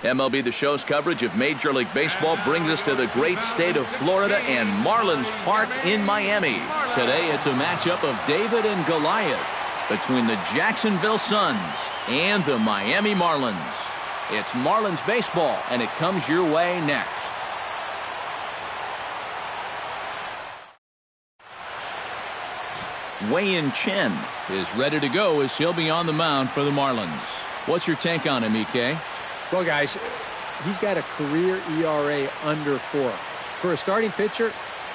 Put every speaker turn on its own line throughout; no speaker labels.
MLB The Show's coverage of Major League Baseball brings us to the great state of Florida and Marlins Park in Miami. Today it's a matchup of David and Goliath between the Jacksonville Suns and the Miami Marlins. It's Marlins baseball, and it comes your way next. Wei-Yin Chen is ready to go as he'll be on the mound for the Marlins. What's your take on him, EK?
Well, guys, he's got a career ERA under 4. For a starting pitcher,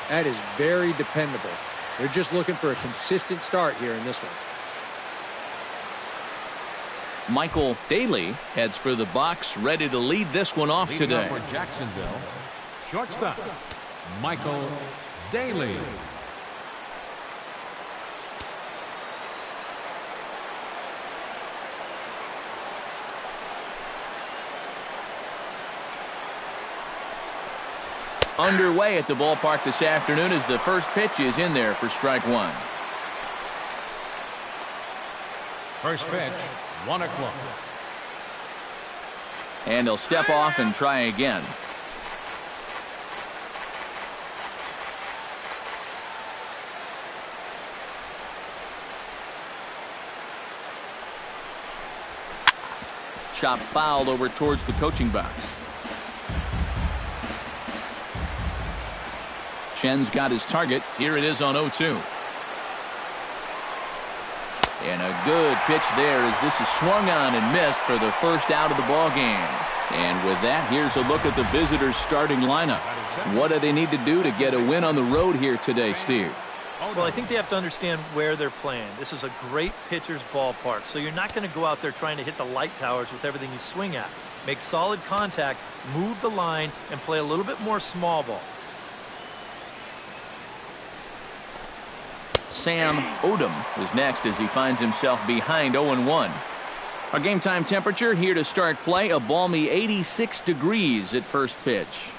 that is very dependable. They're just looking for a consistent start here in this one.
Michael Daly heads for the box, ready to lead this one off today.
For Jacksonville, shortstop, Michael Daly.
Underway at the ballpark this afternoon as the first pitch is in there for strike one.
First pitch, 1 o'clock.
And he'll step off and try again. Chop fouled over towards the coaching box. Chen's got his target. Here it is on 0-2. And a good pitch there as this is swung on and missed for the first out of the ball game. And with that, here's a look at the visitors' starting lineup. What do they need to do to get a win on the road here today, Steve?
Well, I think they have to understand where they're playing. This is a great pitcher's ballpark, so you're not going to go out there trying to hit the light towers with everything you swing at. Make solid contact, move the line, and play a little bit more small ball.
Sam Odom is next as he finds himself behind 0-1. Our game time temperature here to start play, a balmy 86 degrees at first pitch.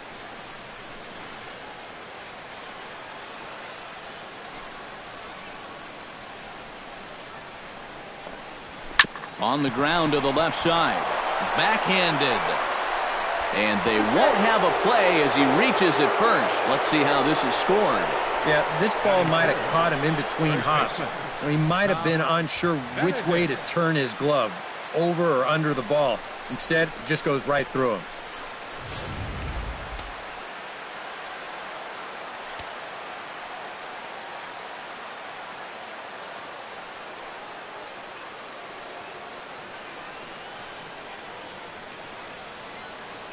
On the ground to the left side. Backhanded. And they won't have a play as he reaches at first. Let's see how this is scored.
Yeah, this ball might have caught him in between hops. He might have been unsure which way to turn his glove, over or under the ball. Instead, it just goes right through him.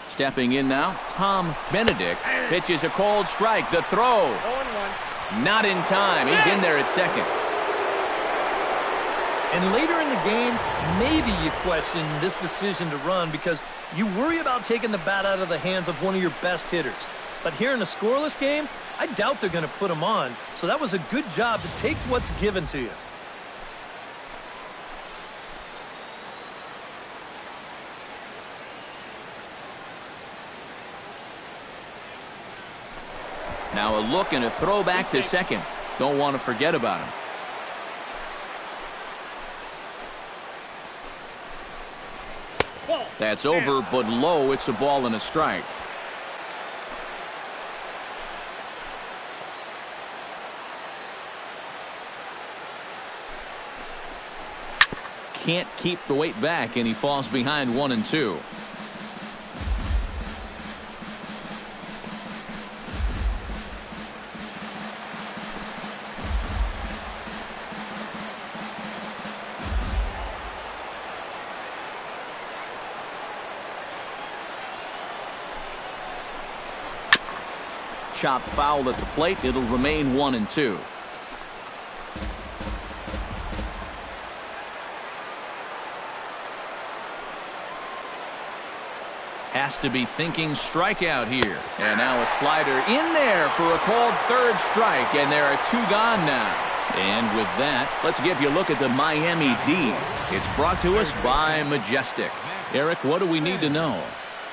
Stepping in now, Tom Benedict pitches a cold strike. The throw. Not in time. He's in there at second.
And later in the game, maybe you question this decision to run because you worry about taking the bat out of the hands of one of your best hitters. But here in a scoreless game, I doubt they're going to put him on. So that was a good job to take what's given to you.
Now a look and a throw back to second. Don't want to forget about him. That's over, but low. It's a ball and a strike. Can't keep the weight back, and he falls behind 1-2. Chop foul at the plate. It'll remain 1-2. Has to be thinking strikeout here. And now a slider in there for a called third strike. And there are 2 gone now. And with that, let's give you a look at the Miami D. It's brought to us by Majestic. Eric, what do we need to know?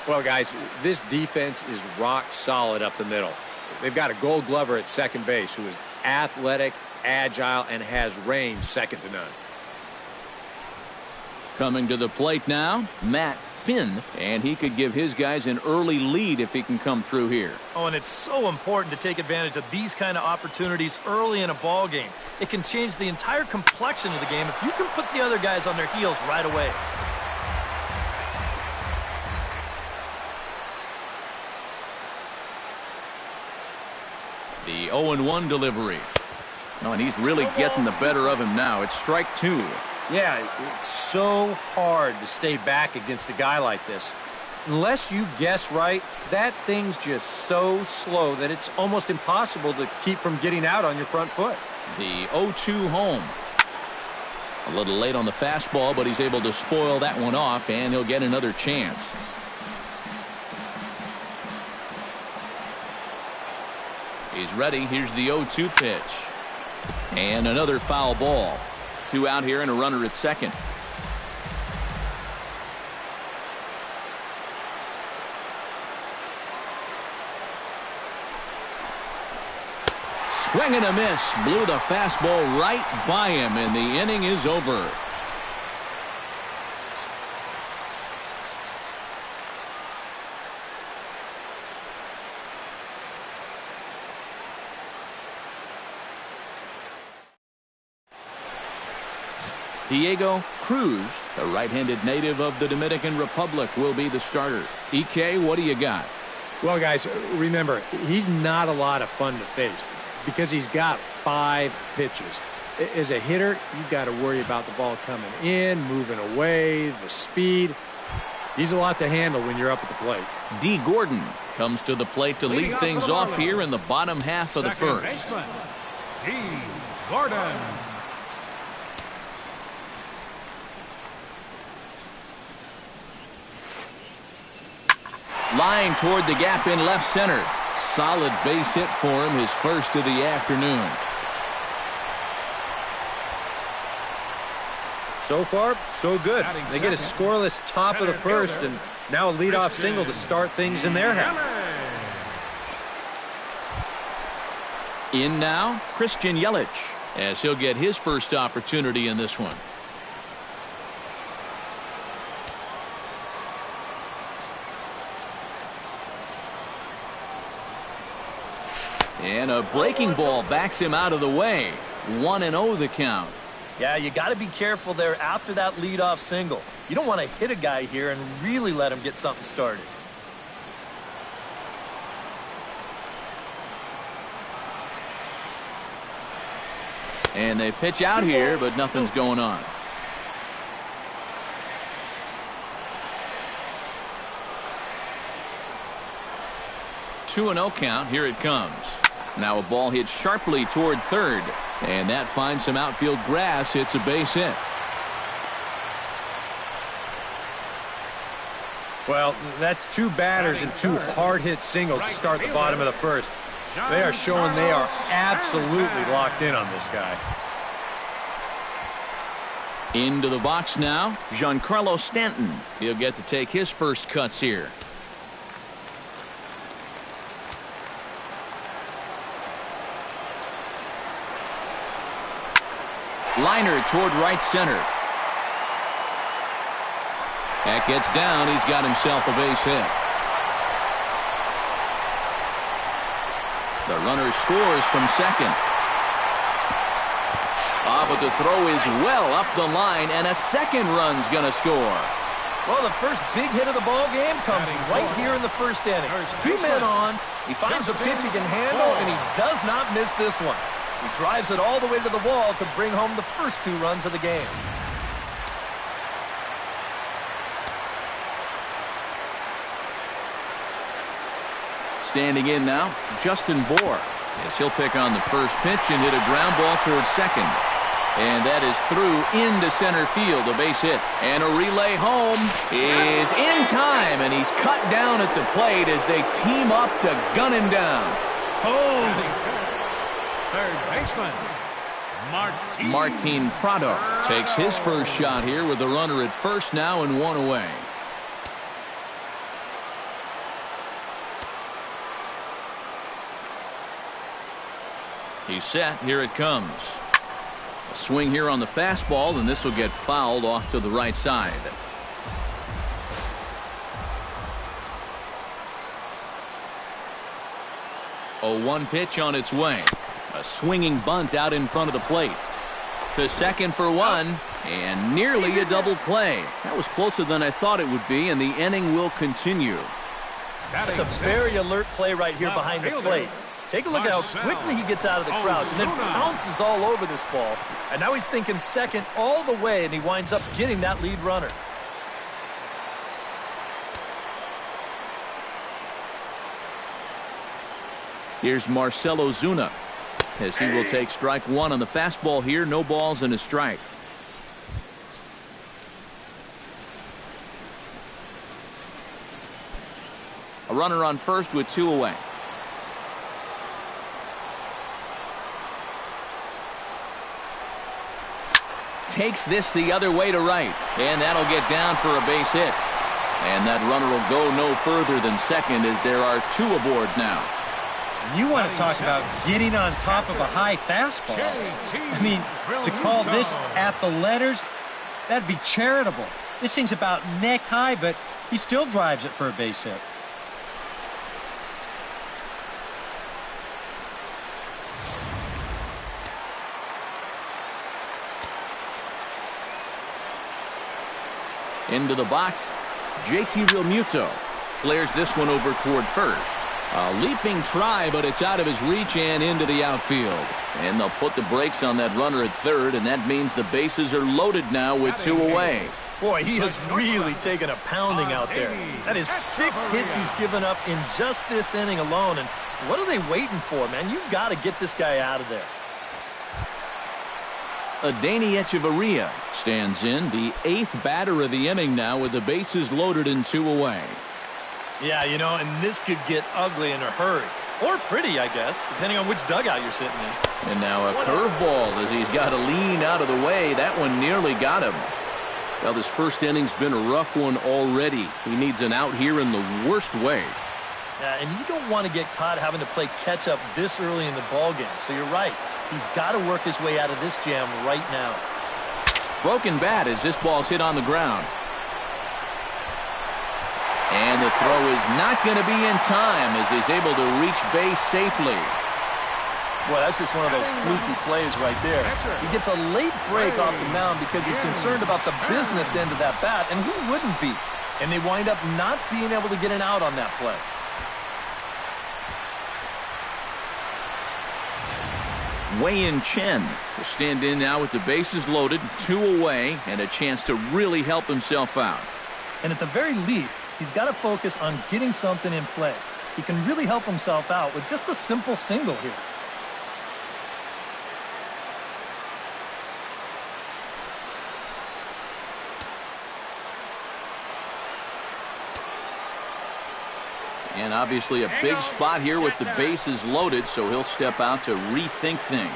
Well, guys, this defense is rock solid up the middle. They've got a Gold Glover at second base who is athletic, agile, and has range second to none.
Coming to the plate now, Matt spin, and he could give his guys an early lead if he can come through here.
Oh, and it's so important to take advantage of these kind of opportunities early in a ball game. It can change the entire complexion of the game if you can put the other guys on their heels right away.
The 0-1 delivery. Oh, and he's really getting the better of him now. It's strike 2.
Yeah, it's so hard to stay back against a guy like this. Unless you guess right, that thing's just so slow that it's almost impossible to keep from getting out on your front foot.
The 0-2 home. A little late on the fastball, but he's able to spoil that one off, and he'll get another chance. He's ready. Here's the 0-2 pitch. And another foul ball. 2 out here and a runner at second. Swing and a miss. Blew the fastball right by him, and the inning is over. Diego Cruz, the right-handed native of the Dominican Republic, will be the starter. EK, what do you got?
Well, guys, remember, he's not a lot of fun to face because he's got 5 pitches. As a hitter, you've got to worry about the ball coming in, moving away, the speed. He's a lot to handle when you're up at the plate.
D. Gordon comes to the plate to lead things off here in the bottom half of the first.
Baseman, D. Gordon.
Lying toward the gap in left center. Solid base hit for him, his first of the afternoon.
So far, so good. They get a scoreless top of the first, and now a leadoff single to start things in their half.
In now, Christian Yelich, as he'll get his first opportunity in this one. And a breaking ball backs him out of the way. 1-0 the count.
Yeah, you got to be careful there after that leadoff single. You don't want to hit a guy here and really let him get something started.
And they pitch out here, but nothing's going on. Two 2-0 count. Here it comes. Now a ball hit sharply toward third, and that finds some outfield grass. It's a base hit.
Well, that's 2 batters and 2 hard-hit singles to start the bottom of the first. They are showing they are absolutely locked in on this guy.
Into the box now, Giancarlo Stanton. He'll get to take his first cuts here. Liner toward right center. That gets down. He's got himself a base hit. The runner scores from second. But the throw is well up the line, and a second run's going to score.
Well, the first big hit of the ball game comes right here in the first inning. 2 men on. He finds a pitch he can handle, and he does not miss this one. He drives it all the way to the wall to bring home the first 2 runs of the game.
Standing in now, Justin Bour. Yes, he'll pick on the first pitch and hit a ground ball towards second. And that is through into center field, a base hit. And a relay home is in time, and he's cut down at the plate as they team up to gun him down.
Holy third baseman,
Martin Prado takes his first shot here with a runner at first now and 1 away. He's set. Here it comes. A swing here on the fastball, and this will get fouled off to the right side. 0-1 pitch on its way. A swinging bunt out in front of the plate. To second for one, and nearly a double play. That was closer than I thought it would be, and the inning will continue.
That's a very alert play right here behind the plate. Take a look at how quickly he gets out of the crouch and then bounces all over this ball. And now he's thinking second all the way, and he winds up getting that lead runner.
Here's Marcell Ozuna, as he will take strike one on the fastball here. No balls and a strike. A runner on first with 2 away. Takes this the other way to right, and that'll get down for a base hit. And that runner will go no further than second, as there are 2 aboard now.
You want to talk about getting on top of a high fastball. I mean, to call this at the letters, that'd be charitable. This thing's about neck high, but he still drives it for a base hit.
Into the box, JT Realmuto flares this one over toward first. A leaping try, but it's out of his reach and into the outfield. And they'll put the brakes on that runner at third, and that means the bases are loaded now with 2 away.
Boy, he has really taken a pounding out there. That is 6 hits he's given up in just this inning alone. And what are they waiting for, man? You've got to get this guy out of there.
Adeiny Echeverria stands in, the 8th batter of the inning now, with the bases loaded and 2 away.
Yeah, you know, and this could get ugly in a hurry. Or pretty, I guess, depending on which dugout you're sitting in.
And now a curveball as he's got to lean out of the way. That one nearly got him. Well, this first inning's been a rough one already. He needs an out here in the worst way.
Yeah, and you don't want to get caught having to play catch-up this early in the ballgame. So you're right. He's got to work his way out of this jam right now.
Broken bat as this ball's hit on the ground. And the throw is not going to be in time as he's able to reach base safely.
Boy, that's just one of those fluky plays right there. He gets a late break off the mound because he's concerned about the business end of that bat, and who wouldn't be? And they wind up not being able to get an out on that play.
Wei-Yin Chen will stand in now with the bases loaded, 2 away, and a chance to really help himself out.
And at the very least, he's got to focus on getting something in play. He can really help himself out with just a simple single here.
And obviously a big spot here with the bases loaded, so he'll step out to rethink things.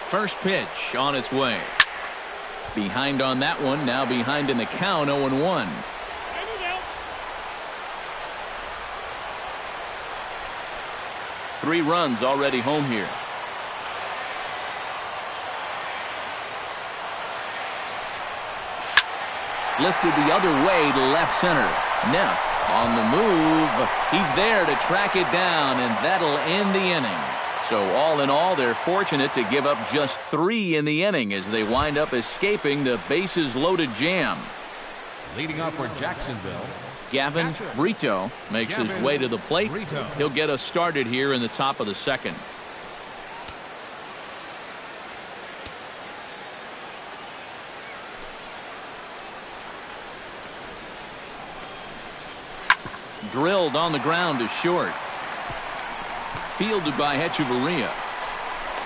First pitch on its way. Behind on that one, now behind in the count, 0-1. Three runs already home here. Lifted the other way to left center. Neff on the move. He's there to track it down, and that'll end the inning. So all in all, they're fortunate to give up just 3 in the inning as they wind up escaping the bases-loaded jam.
Leading off for Jacksonville,
Gavin Brito makes his way to the plate. He'll get us started here in the top of the second. Drilled on the ground to short. Fielded by Echeverria.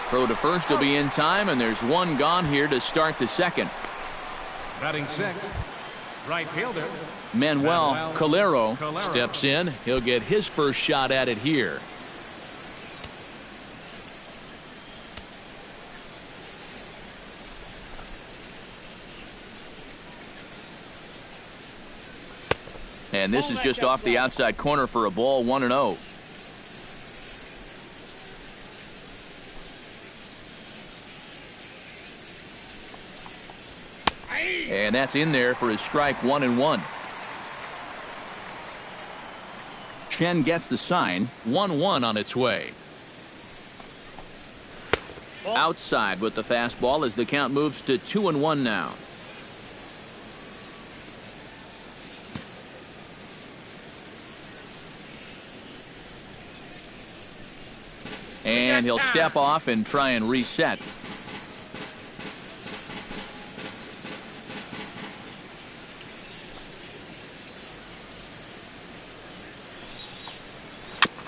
Throw to first will be in time, and there's one gone here to start the second.
batting sixth, right fielder
Manuel Calero steps in. He'll get his first shot at it here. And this is just off the outside corner for a ball, 1-0. And that's in there for his strike, 1-1. Chen gets the sign. 1-1 on its way. Outside with the fastball as the count moves to 2-1 now. And he'll step off and try and reset.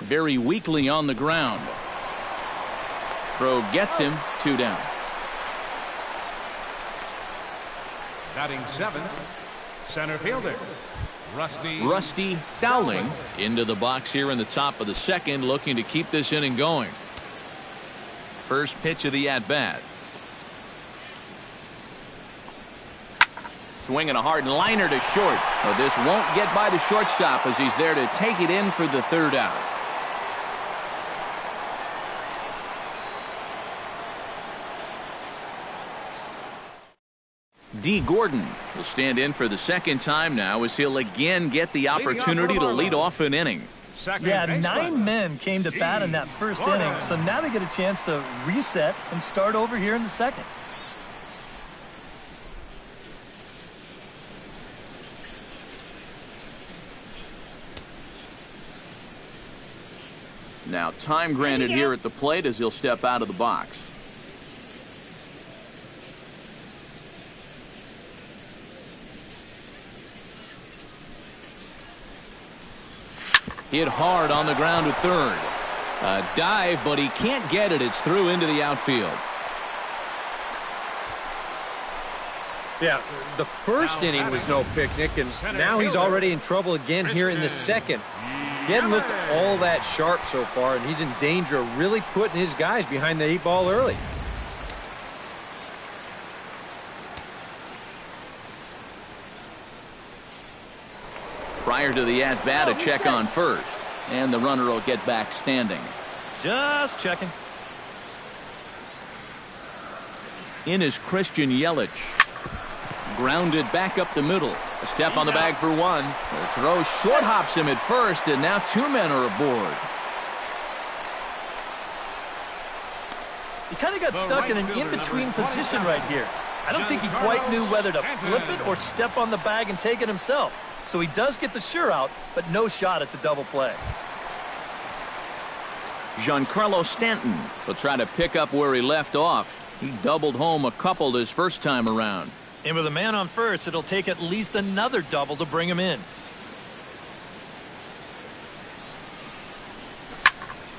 Very weakly on the ground. Throw gets him. 2 down.
Batting 7th, center fielder,
Rusty Dowling into the box here in the top of the second, looking to keep this inning going. First pitch of the at-bat. Swinging a hard liner to short. But this won't get by the shortstop as he's there to take it in for the 3rd out. D. Gordon will stand in for the 2nd time now as he'll again get the opportunity to lead off an inning.
Yeah, 9 men came to bat in that 1st inning, so now they get a chance to reset and start over here in the 2nd.
Now time granted here at the plate as he'll step out of the box. Hit hard on the ground to 3rd. A dive, but he can't get it. It's through into the outfield.
Yeah, the 1st inning was no picnic, and now he's already in trouble again here in the 2nd. He hadn't looked all that sharp so far, and he's in danger of really putting his guys behind the 8 ball early.
Prior to the at-bat, a check on first. And the runner will get back standing.
Just checking.
In is Christian Yelich. Grounded back up the middle. A step on the bag for 1. The throw short hops him at first, and now 2 men are aboard.
He kind of got stuck in an in-between position right here. I don't think he quite knew whether to flip it or step on the bag and take it himself. So he does get the sure out, but no shot at the double play.
Giancarlo Stanton will try to pick up where he left off. He doubled home a couple his first time around.
And with a man on first, it'll take at least another double to bring him in.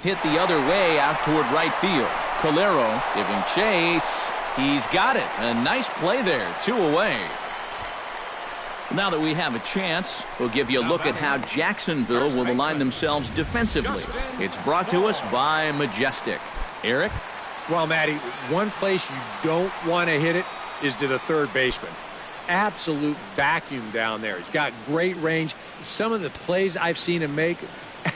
Hit the other way out toward right field. Calero giving chase. He's got it. A nice play there. 2 away. Now that we have a chance, we'll give you a look at how Jacksonville will align themselves defensively. It's brought to us by Majestic. Eric?
Well, Matty, one place you don't want to hit it is to the 3rd baseman. Absolute vacuum down there. He's got great range. Some of the plays I've seen him make,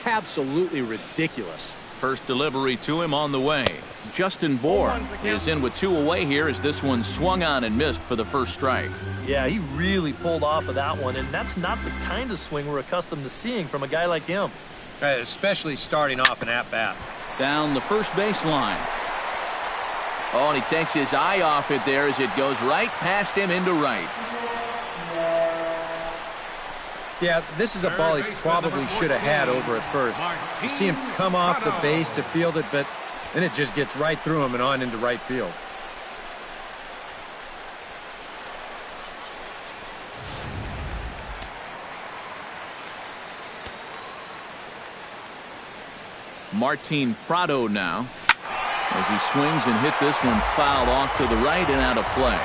absolutely ridiculous.
First delivery to him on the way. Justin Bourne is in with 2 away here as this one swung on and missed for the 1st strike.
Yeah, he really pulled off of that one, and that's not the kind of swing we're accustomed to seeing from a guy like him.
Especially starting off an at-bat.
Down the first baseline. Oh, and he takes his eye off it there as it goes right past him into right.
Yeah, this is a ball he probably should have had over at first. You see him come off the base to field it, but then it just gets right through him and on into right field.
Martin Prado now as he swings and hits this one fouled off to the right and out of play.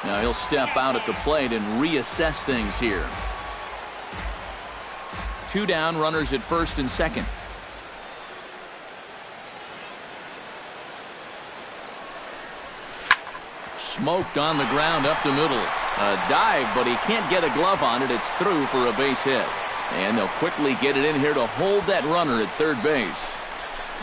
Now he'll step out at the plate and reassess things here. 2 down, runners at 1st and 2nd. Smoked on the ground up the middle. A dive, but he can't get a glove on it. It's through for a base hit. And they'll quickly get it in here to hold that runner at 3rd base.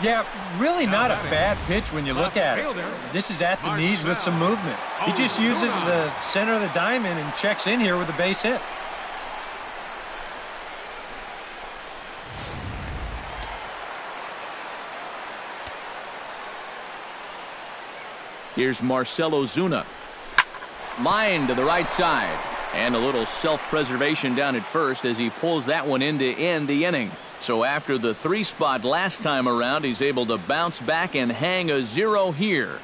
Yeah, really not a bad pitch when you look at it. This is at the knees with some movement. He just uses the center of the diamond and checks in here with a base hit.
Here's Marcelo Zuna. Line to the right side. And a little self-preservation down at first as he pulls that one in to end the inning. So after the 3 spot last time around, he's able to bounce back and hang a 0 here.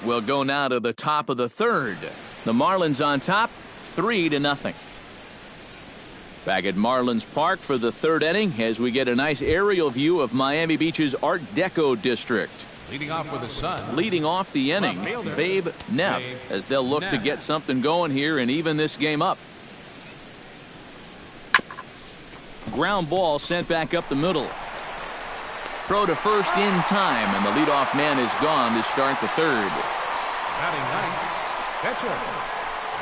We'll go now to the top of the 3rd. The Marlins on top, 3-0. Back at Marlins Park for the 3rd inning as we get a nice aerial view of Miami Beach's Art Deco district.
Leading off with the Suns.
Leading off the inning, Babe Neff, as they'll look to get something going here and even this game up. Ground ball sent back up the middle. Throw to first in time, and the leadoff man is gone to start the 3rd.
Batting ninth, catcher,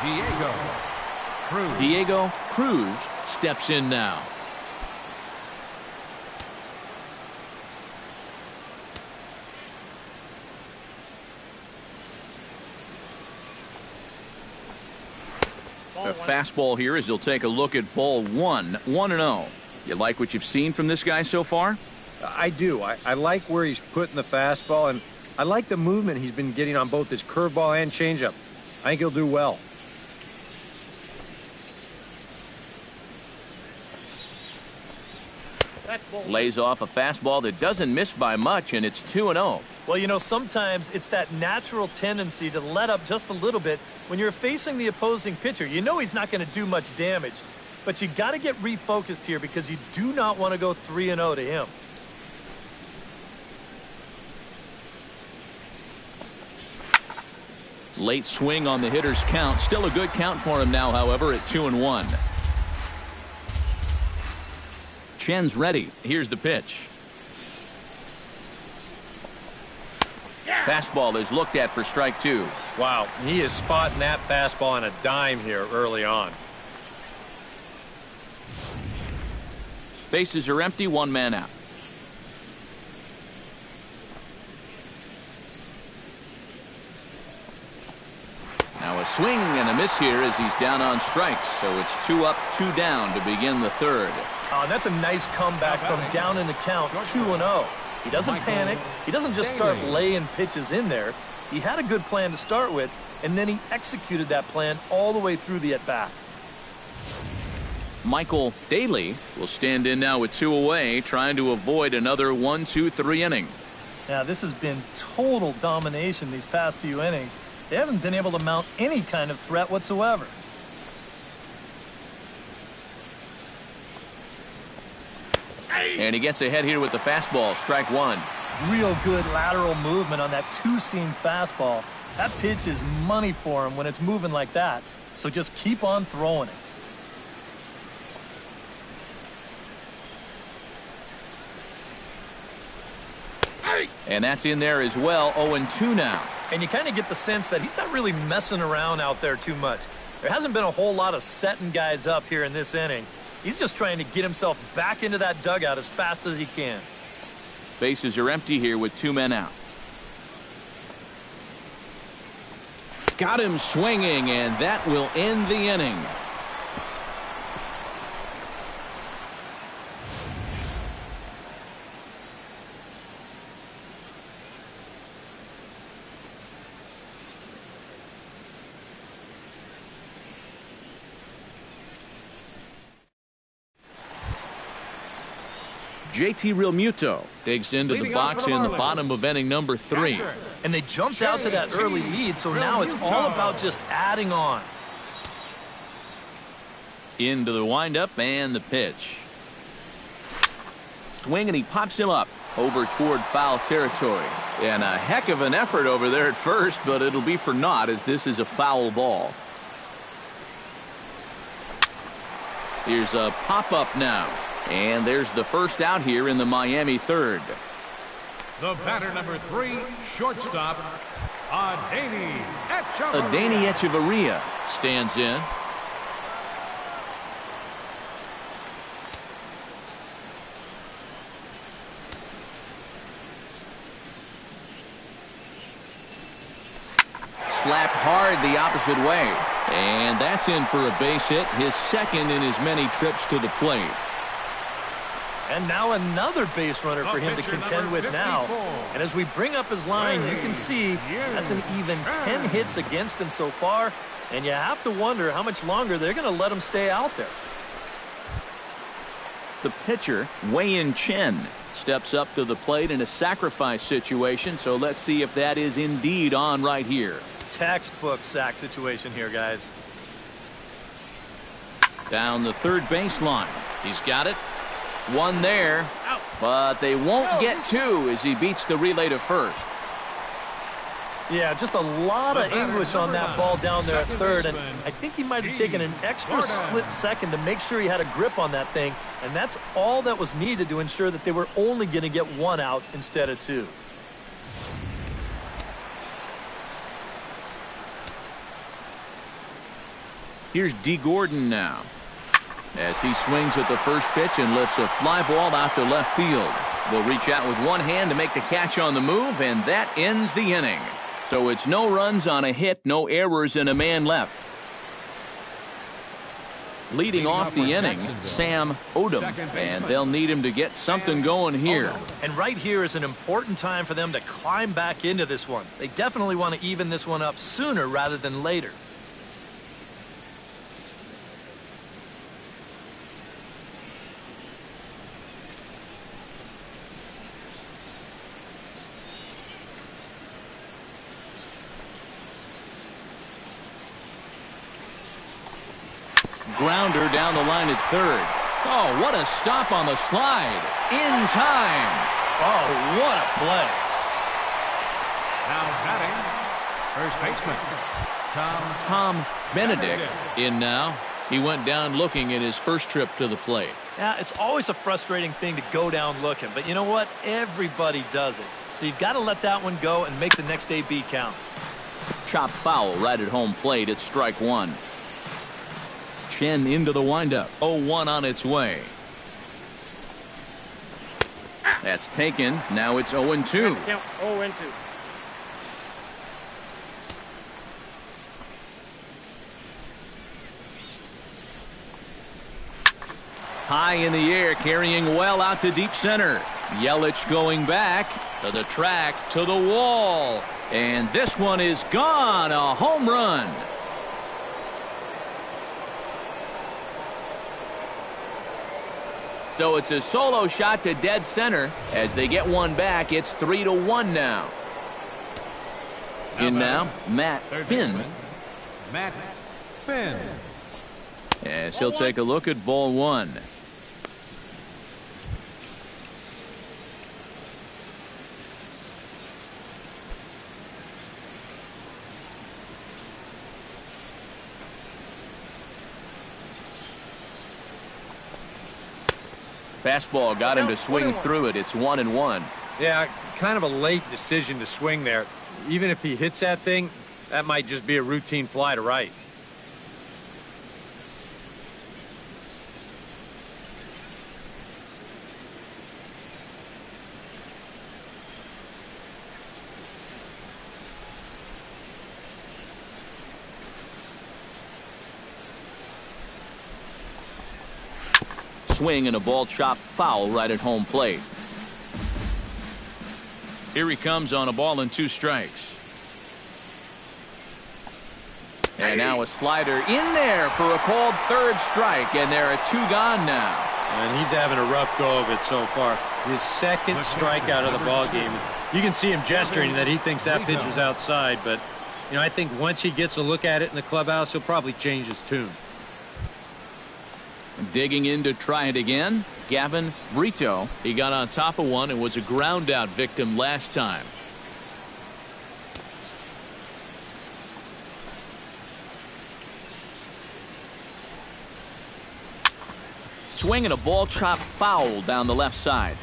Diego Cruz.
Diego Cruz steps in now. A fastball here as he'll take a look at ball 1, 1-0. You like what you've seen from this guy so far?
I do. I like where he's putting the fastball, and I like the movement he's been getting on both his curveball and changeup. I think he'll do well.
Lays off a fastball that doesn't miss by much, and it's 2-0.
Well, you know, sometimes it's that natural tendency to let up just a little bit when you're facing the opposing pitcher. You know he's not going to do much damage, but you got to get refocused here because you do not want to go 3-0 to him.
Late swing on the hitter's count. Still a good count for him now, however, at 2-1. Chen's ready. Here's the pitch. Fastball is looked at for strike 2.
Wow, he is spotting that fastball on a dime here early on.
Bases are empty, 1 man out. Now a swing and a miss here as he's down on strikes. So it's 2 up, 2 down to begin the 3rd.
That's a nice comeback from down in the count, 2-0. He doesn't panic. He doesn't just start laying pitches in there. He had a good plan to start with, and then he executed that plan all the way through the at-bat.
Michael Daly will stand in now with 2 away, trying to avoid another 1-2-3 inning.
Now, this has been total domination these past few innings. They haven't been able to mount any kind of threat whatsoever.
And he gets ahead here with the fastball, strike 1.
Real good lateral movement on that 2-seam fastball. That pitch is money for him when it's moving like that. So just keep on throwing it.
And that's in there as well, 0-2 now.
And you kind of get the sense that he's not really messing around out there too much. There hasn't been a whole lot of setting guys up here in this inning. He's just trying to get himself back into that dugout as fast as he can.
Bases are empty here with 2 men out. Got him swinging, and that will end the inning. JT Realmuto digs into the box in the bottom of inning number 3.
And they jumped out to that early lead, so now it's all about just adding on.
Into the windup and the pitch. Swing, and he pops him up over toward foul territory. And a heck of an effort over there at first, but it'll be for naught as this is a foul ball. Here's a pop-up now. And there's the first out here in the Miami 3rd.
The batter number 3, shortstop, Adeiny Echeverria.
Adeiny Echeverria stands in. Slapped hard the opposite way. And that's in for a base hit, his second in as many trips to the plate.
And now another base runner for him to contend with now. And as we bring up his line, you can see that's an even 10 hits against him so far. And you have to wonder how much longer they're going to let him stay out there.
The pitcher, Wei Chen, steps up to the plate in a sacrifice situation. So let's see if that is indeed on right here.
Textbook sack situation here, guys.
Down the third baseline. He's got it. One there, but they won't get two as he beats the relay to first.
Yeah, just a lot of English on that ball down there at third, and I think he might have taken an extra split second to make sure he had a grip on that thing, and that's all that was needed to ensure that they were only going to get one out instead of two.
Here's D. Gordon now, as he swings at the first pitch and lifts a fly ball out to left field. They'll reach out with one hand to make the catch on the move, and that ends the inning. So it's no runs on a hit, no errors, and a man left. Leading off the inning, Sam Odom, and they'll need him to get something going here.
And right here is an important time for them to climb back into this one. They definitely want to even this one up sooner rather than later.
Grounder down the line at third. Oh, what a stop on the slide. In time.
Oh, what a play.
Now batting, first baseman,
Tom Benedict in now. He went down looking at his first trip to the plate.
Yeah, it's always a frustrating thing to go down looking, but you know what? Everybody does it. So you've got to let that one go and make the next AB count.
Chop foul right at home plate. It's strike one. Chen into the windup. 0-1 on its way. That's taken. Now it's 0-2.
0-2.
High in the air, carrying well out to deep center. Yelich going back to the track, to the wall. And this one is gone. A home run. So it's a solo shot to dead center. As they get one back, it's 3-1 now. In now, Matt Finn.
Matt Finn.
As he'll take a look at ball one. Fastball got him to swing through it. It's 1-1.
Yeah, kind of a late decision to swing there. Even if he hits that thing, that might just be a routine fly to right.
Swing and a ball chopped foul right at home plate. Here he comes on a ball and 2 strikes. And now a slider in there for a called third strike, and there are 2 gone now.
And he's having a rough go of it so far. His second strikeout of the ball game. You can see him gesturing that he thinks that pitcher's outside, but you know, I think once he gets a look at it in the clubhouse, he'll probably change his tune.
Digging in to try it again, Gavin Brito. He got on top of one and was a ground out victim last time. Swing and a ball chopped foul down the left side.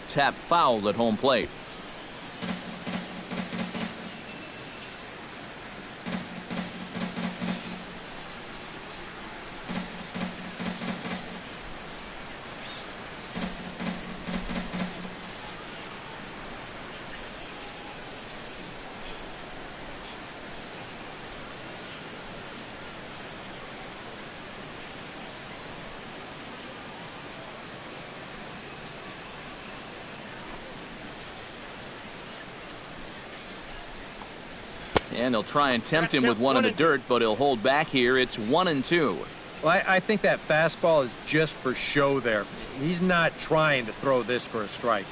Tap foul at home plate. And they'll try and tempt him with one in the dirt, but he'll hold back here. It's 1-2.
Well, I think that fastball is just for show there. He's not trying to throw this for a strike.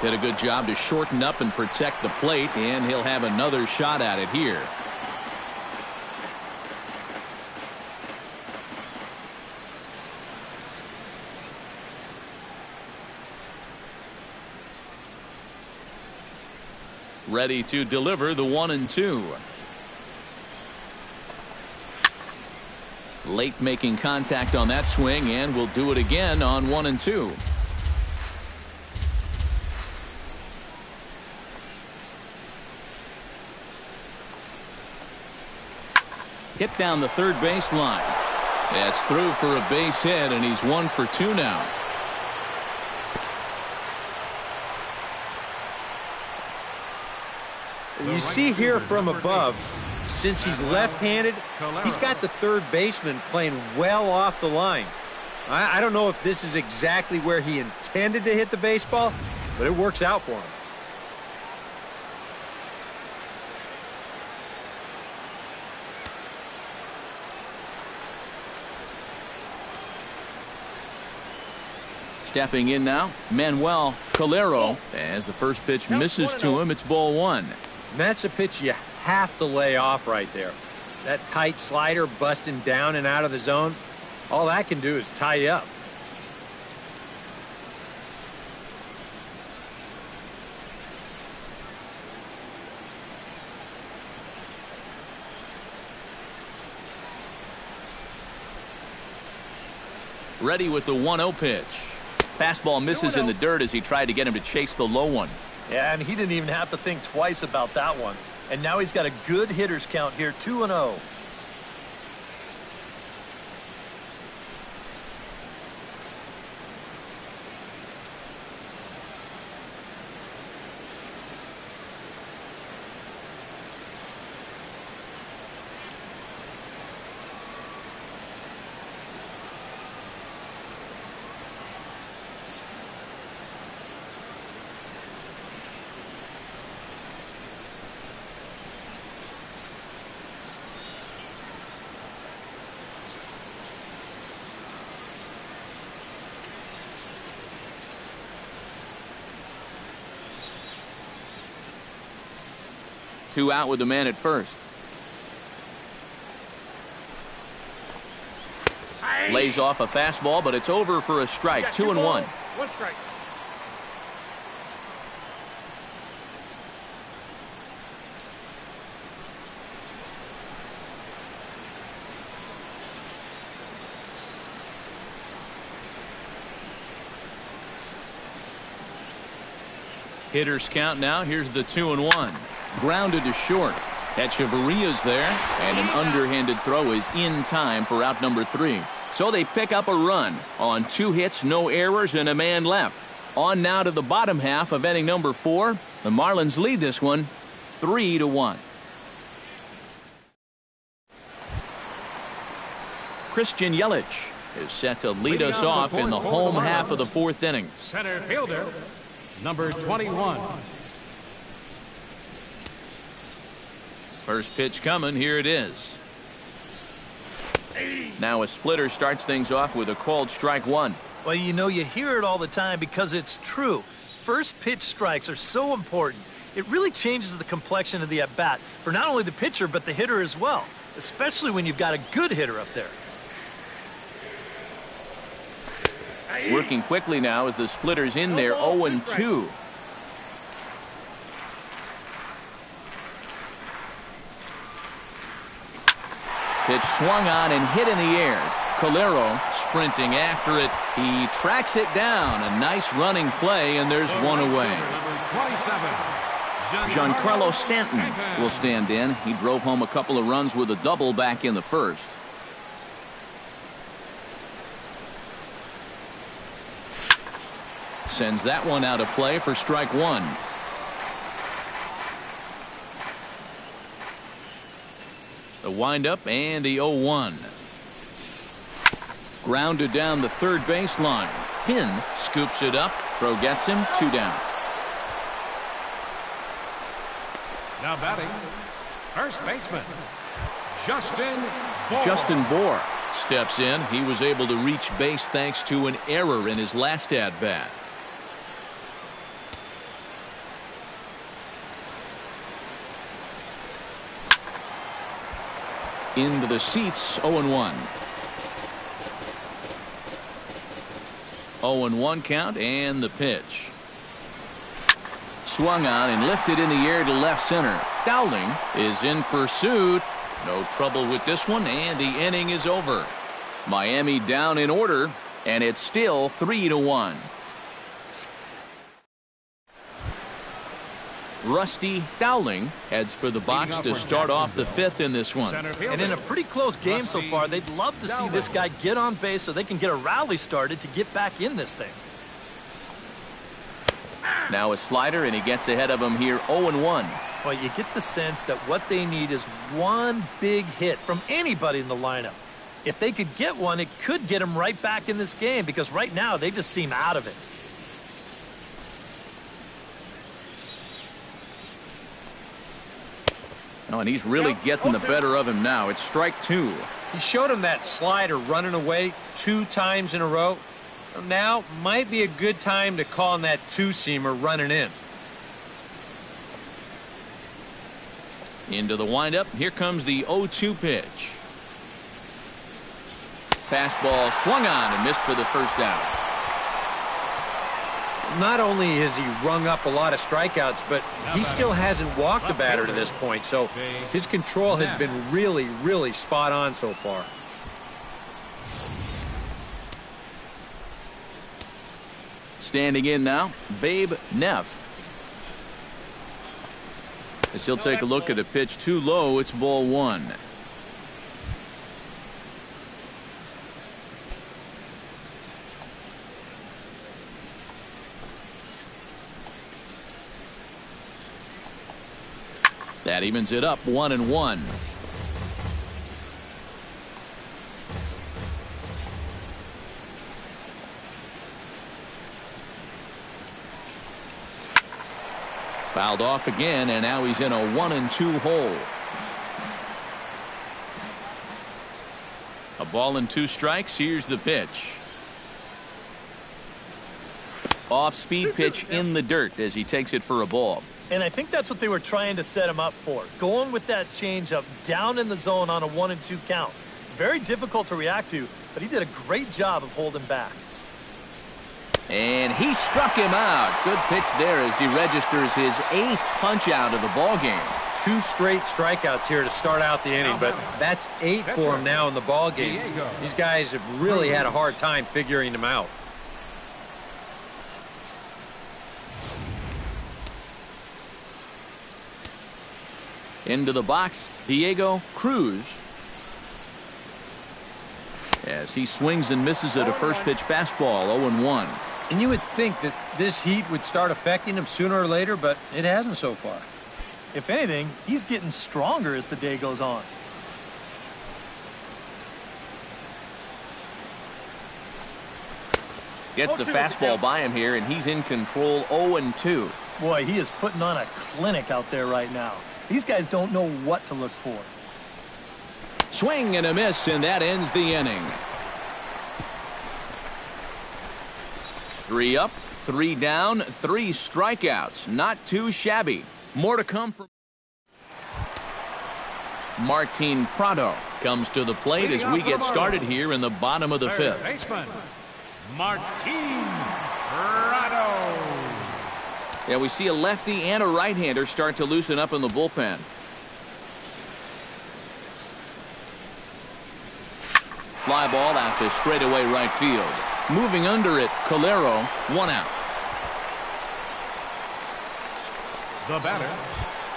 Did a good job to shorten up and protect the plate, and he'll have another shot at it here. Ready to deliver the 1-2. Late making contact on that swing, and will do it again on 1-2. Hit down the third base line. That's through for a base hit, and he's 1 for 2 now.
You see here from above, since he's left-handed, he's got the third baseman playing well off the line. I don't know if this is exactly where he intended to hit the baseball, but it works out for him.
Stepping in now, Manuel Calero. As the first pitch misses to him, it's ball 1.
And that's a pitch you have to lay off right there. That tight slider busting down and out of the zone, all that can do is tie you up.
Ready with the 1-0 pitch. Fastball misses in the dirt as he tried to get him to chase the low one.
Yeah, and he didn't even have to think twice about that one. And now he's got a good hitters count here, 2-0.
Two out with the man at first. Lays off a fastball, but it's over for a strike. 2-1.
1 strike.
Hitters count now. Here's the 2-1. Grounded to short. Echeverria's there, and an underhanded throw is in time for out number 3. So they pick up a run on 2 hits, no errors, and a man left. On now to the bottom half of inning number 4. The Marlins lead this one 3-1. Christian Yelich is set to lead us off in the home half of the 4th inning.
Center fielder, number 21.
First pitch coming. Here it is. Now a splitter starts things off with a called strike 1.
Well, you know, you hear it all the time because it's true. First pitch strikes are so important. It really changes the complexion of the at-bat for not only the pitcher but the hitter as well, especially when you've got a good hitter up there.
Working quickly now as the splitter's in there. 0-2. Pitch swung on and hit in the air. Calero sprinting after it. He tracks it down. A nice running play, and there's one away. Giancarlo Stanton will stand in. He drove home a couple of runs with a double back in the first. Sends that one out of play for strike 1. The windup and the 0-1. Grounded down the third baseline. Finn scoops it up. Throw gets him. 2 down.
Now batting, first baseman, Justin Bohr.
Justin Bohr steps in. He was able to reach base thanks to an error in his last at-bat. Into the seats, 0-1. 0-1 count and the pitch. Swung on and lifted in the air to left center. Dowling is in pursuit. No trouble with this one, and the inning is over. Miami down in order, and it's still 3-1. Rusty Dowling heads for the box to start off the 5th in this one.
And in a pretty close game so far, they'd love to see this guy get on base so they can get a rally started to get back in this thing.
Now a slider, and he gets ahead of him here, 0-1.
Well, you get the sense that what they need is one big hit from anybody in the lineup. If they could get one, it could get them right back in this game, because right now they just seem out of it.
Oh, and he's really getting the better of him now. It's strike 2.
He showed him that slider running away 2 times in a row. Now might be a good time to call on that 2-seamer running in.
Into the windup. Here comes the 0-2 pitch. Fastball swung on and missed for the first out.
Not only has he rung up a lot of strikeouts, but he still hasn't walked a batter to this point. So his control has been really, really spot on so far.
Standing in now, Babe Neff. As he'll take a look at a pitch too low, it's ball 1. That evens it up, 1-1. Fouled off again, and now he's in a 1-2 hole. A ball and 2 strikes. Here's the pitch. Off-speed pitch in the dirt as he takes it for a ball.
And I think that's what they were trying to set him up for. Going with that changeup down in the zone on a 1-2 count. Very difficult to react to, but he did a great job of holding back.
And he struck him out. Good pitch there as he registers his 8th punch out of the ball game.
2 straight strikeouts here to start out the inning, but that's 8 for him now in the ball game. These guys have really had a hard time figuring him out.
Into the box, Diego Cruz. As he swings and misses at a first pitch fastball, 0-1.
And you would think that this heat would start affecting him sooner or later, but it hasn't so far.
If anything, he's getting stronger as the day goes on.
Gets the fastball by him here, and he's in control, 0-2.
Boy, he is putting on a clinic out there right now. These guys don't know what to look for.
Swing and a miss, and that ends the inning. 3 up, 3 down, 3 strikeouts. Not too shabby. More to come from Martin Prado comes to the plate as we get started here in the bottom of the 5th.
Baseman, Martin Prado.
Yeah, we see a lefty and a right-hander start to loosen up in the bullpen. Fly ball out to straightaway right field. Moving under it, Calero, 1 out.
The batter,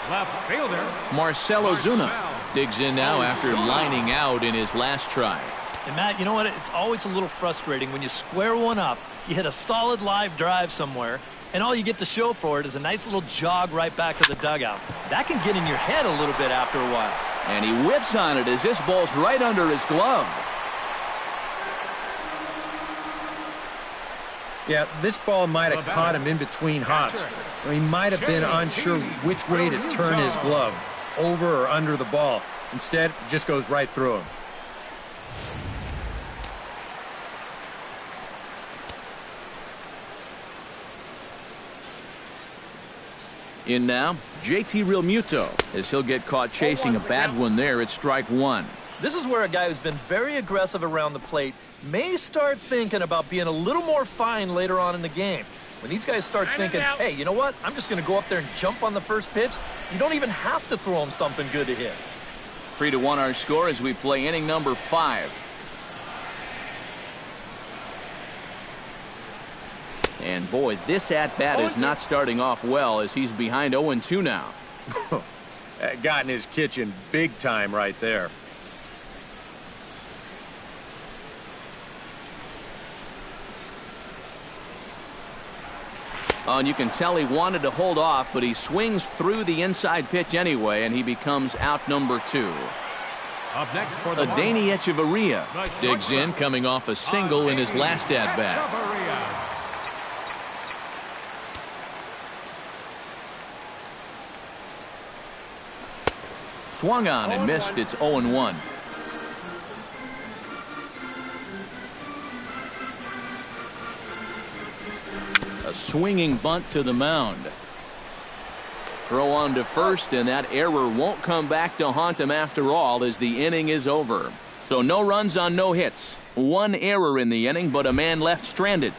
left fielder,
Marcell Ozuna digs in now after lining out in his last try.
And Matt, you know what? It's always a little frustrating when you square one up, you hit a solid live drive somewhere, and all you get to show for it is a nice little jog right back to the dugout. That can get in your head a little bit after a while.
And he whips on it as this ball's right under his glove.
Yeah, this ball might have caught him in between hops. He might have been unsure which way to turn his glove, over or under the ball. Instead, it just goes right through him.
In now, JT Realmuto, as he'll get caught chasing a bad one there at strike one.
This is where a guy who's been very aggressive around the plate may start thinking about being a little more fine later on in the game. When these guys start thinking, hey, you know what? I'm just going to go up there and jump on the first pitch. You don't even have to throw him something good to hit.
3-1 our score as we play inning number 5. And boy, this at-bat is not starting off well as he's behind 0-2 now.
Got in his kitchen big time right there.
Oh, and you can tell he wanted to hold off, but he swings through the inside pitch anyway, and he becomes out number 2.
Up next for the
Adani Echeverria digs in, coming off a single in his last at-bat. Swung on and missed. It's 0-1. A swinging bunt to the mound. Throw on to first, and that error won't come back to haunt him after all as the inning is over. So no runs on no hits. One error in the inning, but a man left stranded.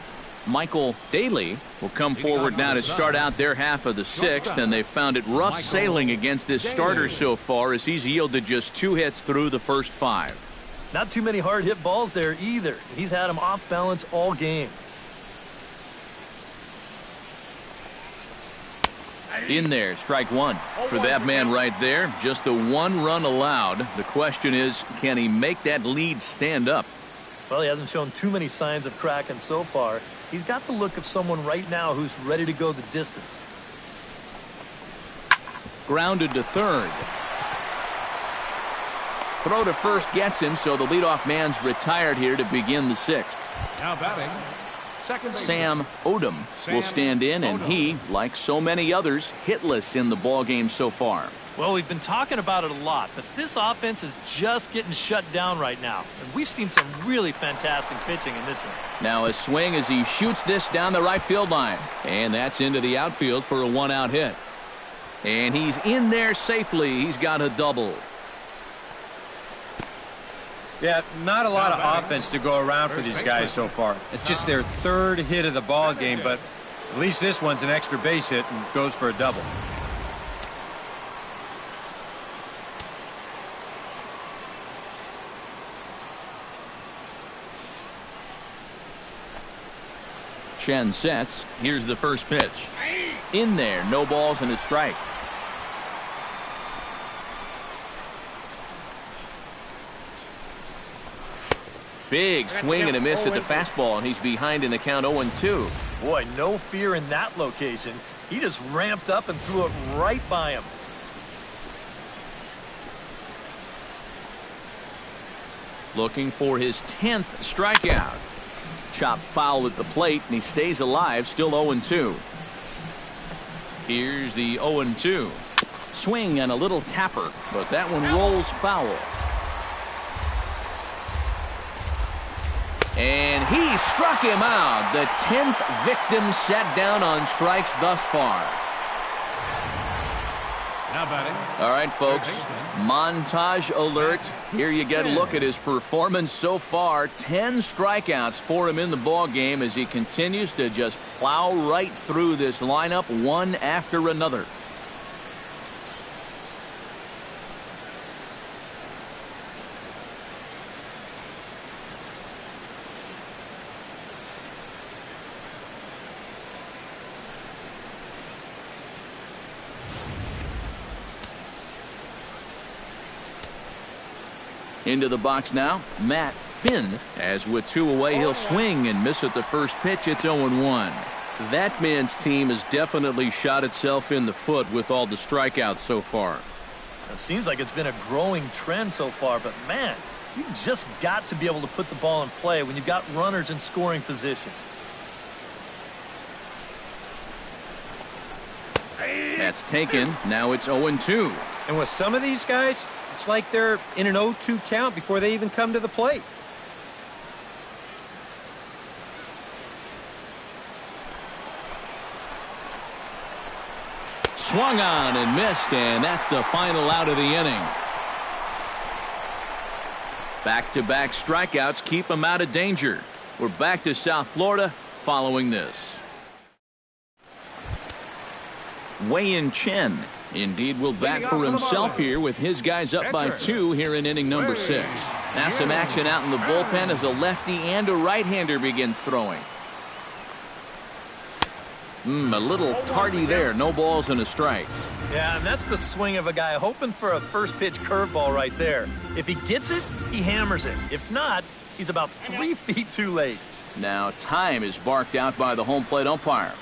Michael Daly will come forward now to start out their half of the 6th, and they've found it rough sailing against this starter so far as he's yielded just 2 hits through the first 5.
Not too many hard hit balls there either. He's had him off balance all game.
In there, strike one. For that man right there, just the 1 run allowed. The question is, can he make that lead stand up?
Well, he hasn't shown too many signs of cracking so far. He's got the look of someone right now who's ready to go the distance.
Grounded to third. Throw to first gets him, so the leadoff man's retired here to begin the 6th.
Now batting, second
Sam Odom will stand in, and he, like so many others, hitless in the ballgame so far.
Well, we've been talking about it a lot, but this offense is just getting shut down right now. And we've seen some really fantastic pitching in this one.
Now a swing as he shoots this down the right field line. And that's into the outfield for a 1-out hit. And he's in there safely. He's got a double.
Yeah, not a lot of offense to go around for these guys so far. It's just their 3rd hit of the ball game, but at least this one's an extra base hit and goes for a double.
Chen sets. Here's the first pitch. In there, no balls and a strike. Big swing and a miss at the fastball, and he's behind in the count 0-2.
Boy, no fear in that location. He just ramped up and threw it right by him.
Looking for his 10th strikeout. Chop foul at the plate, and he stays alive, still 0-2. Here's the 0-2. Swing and a little tapper, but that one rolls foul. And he struck him out. The 10th victim set down on strikes thus far.
Now batting.
All right, folks, montage alert. Here you get a look at his performance so far. 10 strikeouts for him in the ball game as he continues to just plow right through this lineup one after another. Into the box now, Matt Finn, as with 2 away, he'll swing and miss at the first pitch. It's 0-1. That man's team has definitely shot itself in the foot with all the strikeouts so far.
It seems like it's been a growing trend so far, but man, you've just got to be able to put the ball in play when you've got runners in scoring position.
That's taken. Now it's 0-2.
And with some of these guys, it's like they're in an 0-2 count before they even come to the plate.
Swung on and missed, and that's the final out of the inning. Back-to-back strikeouts keep him out of danger. We're back to South Florida following this. Wei-Yin Chen indeed will bat for himself here with his guys up by 2 here in inning number 6. Now some action out in the bullpen as a lefty and a right-hander begin throwing. A little tardy there. No balls and a strike.
Yeah, and that's the swing of a guy hoping for a first pitch curveball right there. If he gets it, he hammers it. If not, he's about 3 feet too late.
Now time is barked out by the home plate umpire.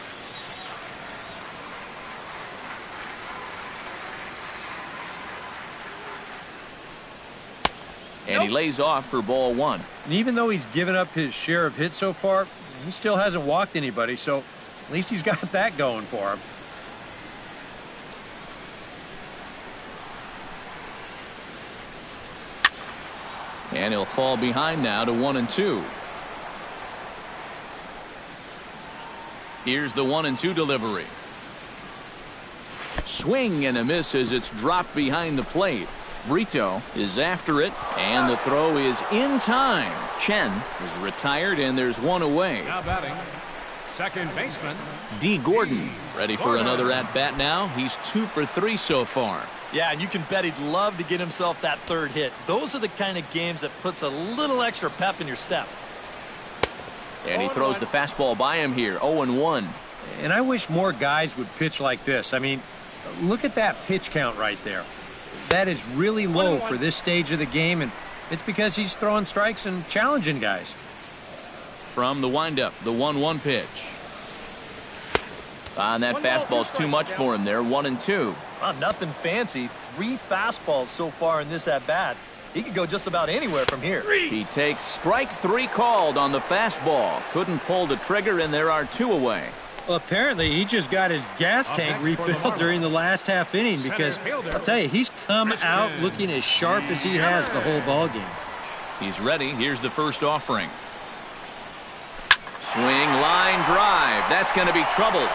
And he lays off for ball 1.
And even though he's given up his share of hits so far, he still hasn't walked anybody, so at least he's got that going for him.
And he'll fall behind now to 1-2. Here's the 1-2 delivery. Swing and a miss as it's dropped behind the plate. Brito is after it, and the throw is in time. Chen is retired, and there's one away.
Now batting, second baseman
D. Gordon ready for another at-bat now. He's 2 for 3 so far.
Yeah, and you can bet he'd love to get himself that third hit. Those are the kind of games that puts a little extra pep in your step.
And he throws the fastball by him here, 0-1.
And I wish more guys would pitch like this. I mean, look at that pitch count right there. That is really low for this stage of the game, and it's because he's throwing strikes and challenging guys.
From the windup, the 1-1 pitch. And that fastball's too much for him there, 1-2.
Well, nothing fancy. 3 fastballs so far in this at-bat. He could go just about anywhere from here.
He takes strike 3 called on the fastball. Couldn't pull the trigger, and there are 2 away.
Well, apparently he just got his gas tank refilled during the last half inning, because I'll tell you, he's come out looking as sharp as he has the whole ball game.
He's ready. Here's the first offering. Swing, line drive. That's going to be trouble.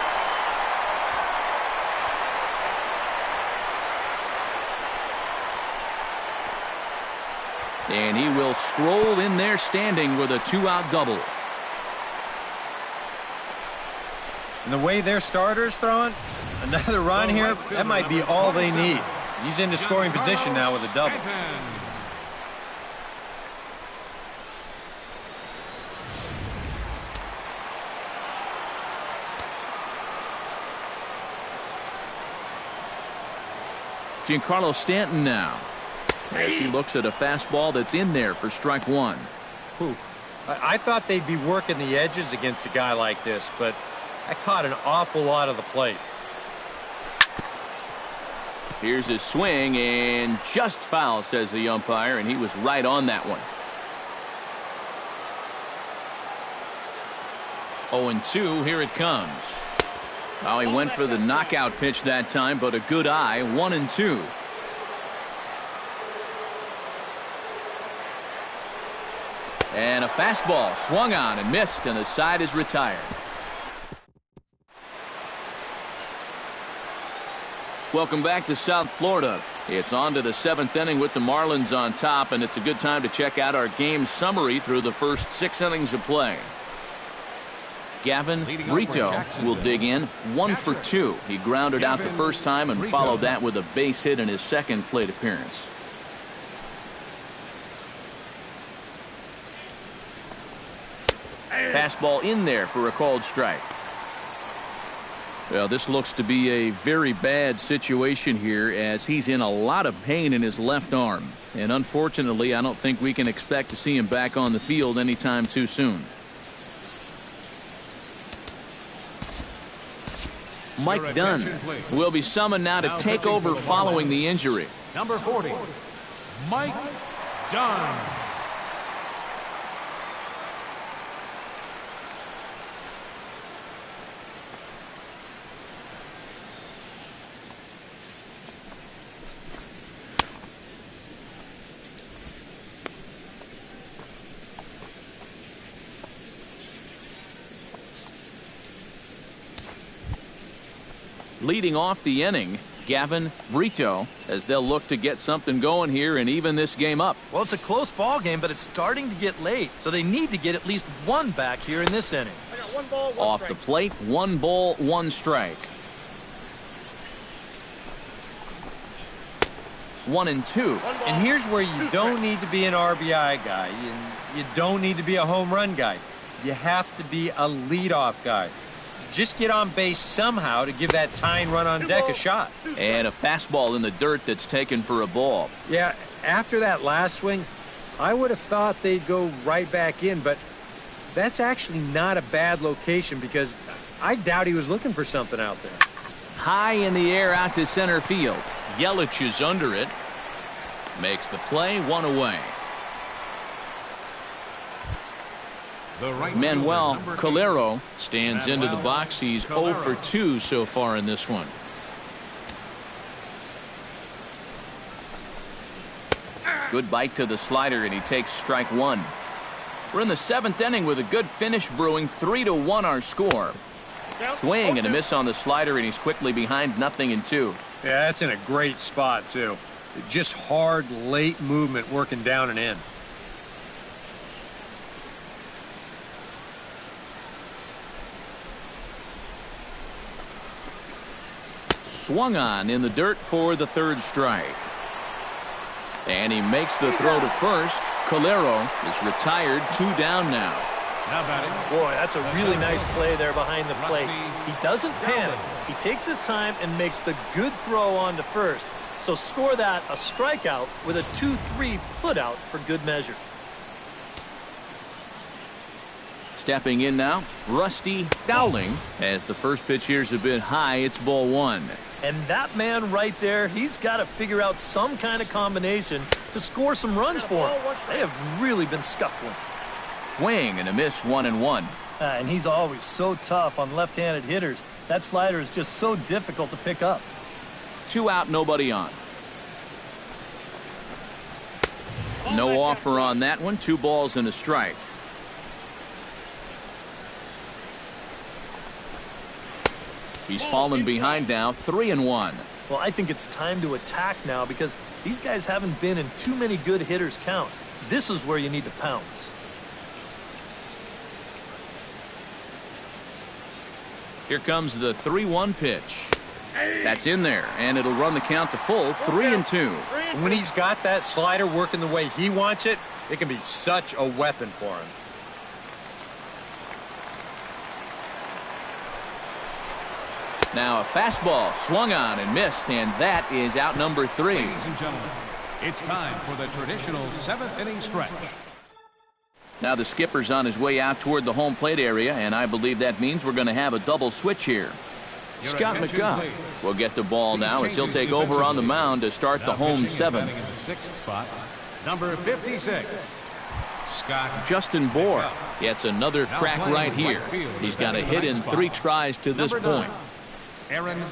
And he will stroll in there standing with a 2-out double.
And the way their starter's throwing, another run here, that might be all they need. He's into scoring position now with a double.
Giancarlo Stanton now, as he looks at a fastball that's in there for strike 1.
Whew. I thought they'd be working the edges against a guy like this, but I caught an awful lot of the plate.
Here's his swing, and just foul, says the umpire, and he was right on that one. 0-2, here it comes. Well, he went for the knockout pitch that time, but a good eye, 1-2. And a fastball swung on and missed, and the side is retired. Welcome back to South Florida. It's on to the 7th inning with the Marlins on top, and it's a good time to check out our game summary through the first 6 innings of play. Gavin Brito will dig in, 1 for 2. He grounded out the first time and followed that with a base hit in his second plate appearance. Fastball in there for a called strike. Well, this looks to be a very bad situation here, as he's in a lot of pain in his left arm. And unfortunately, I don't think we can expect to see him back on the field anytime too soon. Mike Dunn will be summoned now to take over following the injury.
Number 40, Mike Dunn.
Leading off the inning, Gavin Brito, as they'll look to get something going here and even this game up.
Well, it's a close ball game, but it's starting to get late, so they need to get at least one back here in this inning.
I got 1 ball, 1
Off
strike.
the plate, 1 ball, 1 strike. 1-2.
And here's where you don't need to be an RBI guy. You don't need to be a home run guy. You have to be a leadoff guy. Just get on base somehow to give that tying run on deck a shot.
And a fastball in the dirt that's taken for a ball.
Yeah, after that last swing, I would have thought they'd go right back in, but that's actually not a bad location because I doubt he was looking for something out there.
High in the air out to center field. Yelich is under it. Makes the play, 1 away. Manuel Calero stands into the box. He's 0 for 2 so far in this one. Good bite to the slider, and he takes strike 1. We're in the 7th inning with a good finish brewing. 3-1 our score. Swing and a miss on the slider, and he's quickly behind 0-2.
Yeah, that's in a great spot, too. Just hard, late movement working down and in.
Swung on in the dirt for the 3rd strike. And he makes the throw to first. Calero is retired, 2 down now.
Now batting.
Boy, that's a really nice play there behind the plate. He doesn't panic. He takes his time and makes the good throw on to first. So score that a strikeout with a 2-3 putout for good measure.
Stepping in now, Rusty Dowling. As the first pitch here's a bit high, it's ball 1.
And that man right there, he's got to figure out some kind of combination to score some runs for him. They have really been scuffling.
Swing and a miss, 1-1.
And he's always so tough on left-handed hitters. That slider is just so difficult to pick up.
2 out, nobody on. No offer on that one. 2 balls and a strike. He's fallen behind now, 3-1.
Well, I think it's time to attack now because these guys haven't been in too many good hitters' counts. This is where you need to pounce.
Here comes the 3-1 pitch. That's in there, and it'll run the count to full, 3-2.
When he's got that slider working the way he wants it, it can be such a weapon for him.
Now a fastball swung on and missed, and that is out number 3.
Ladies and gentlemen, it's time for the traditional 7th inning stretch.
Now the skipper's on his way out toward the home plate area, and I believe that means we're going to have a double switch here. Scott McGuff will get the ball now as he'll take over on the mound to start the home 7th.
In the 6th spot, number 56, Scott.
Justin Bohr gets another crack right here. He's got a hit in 3 tries to this point.
Aaron.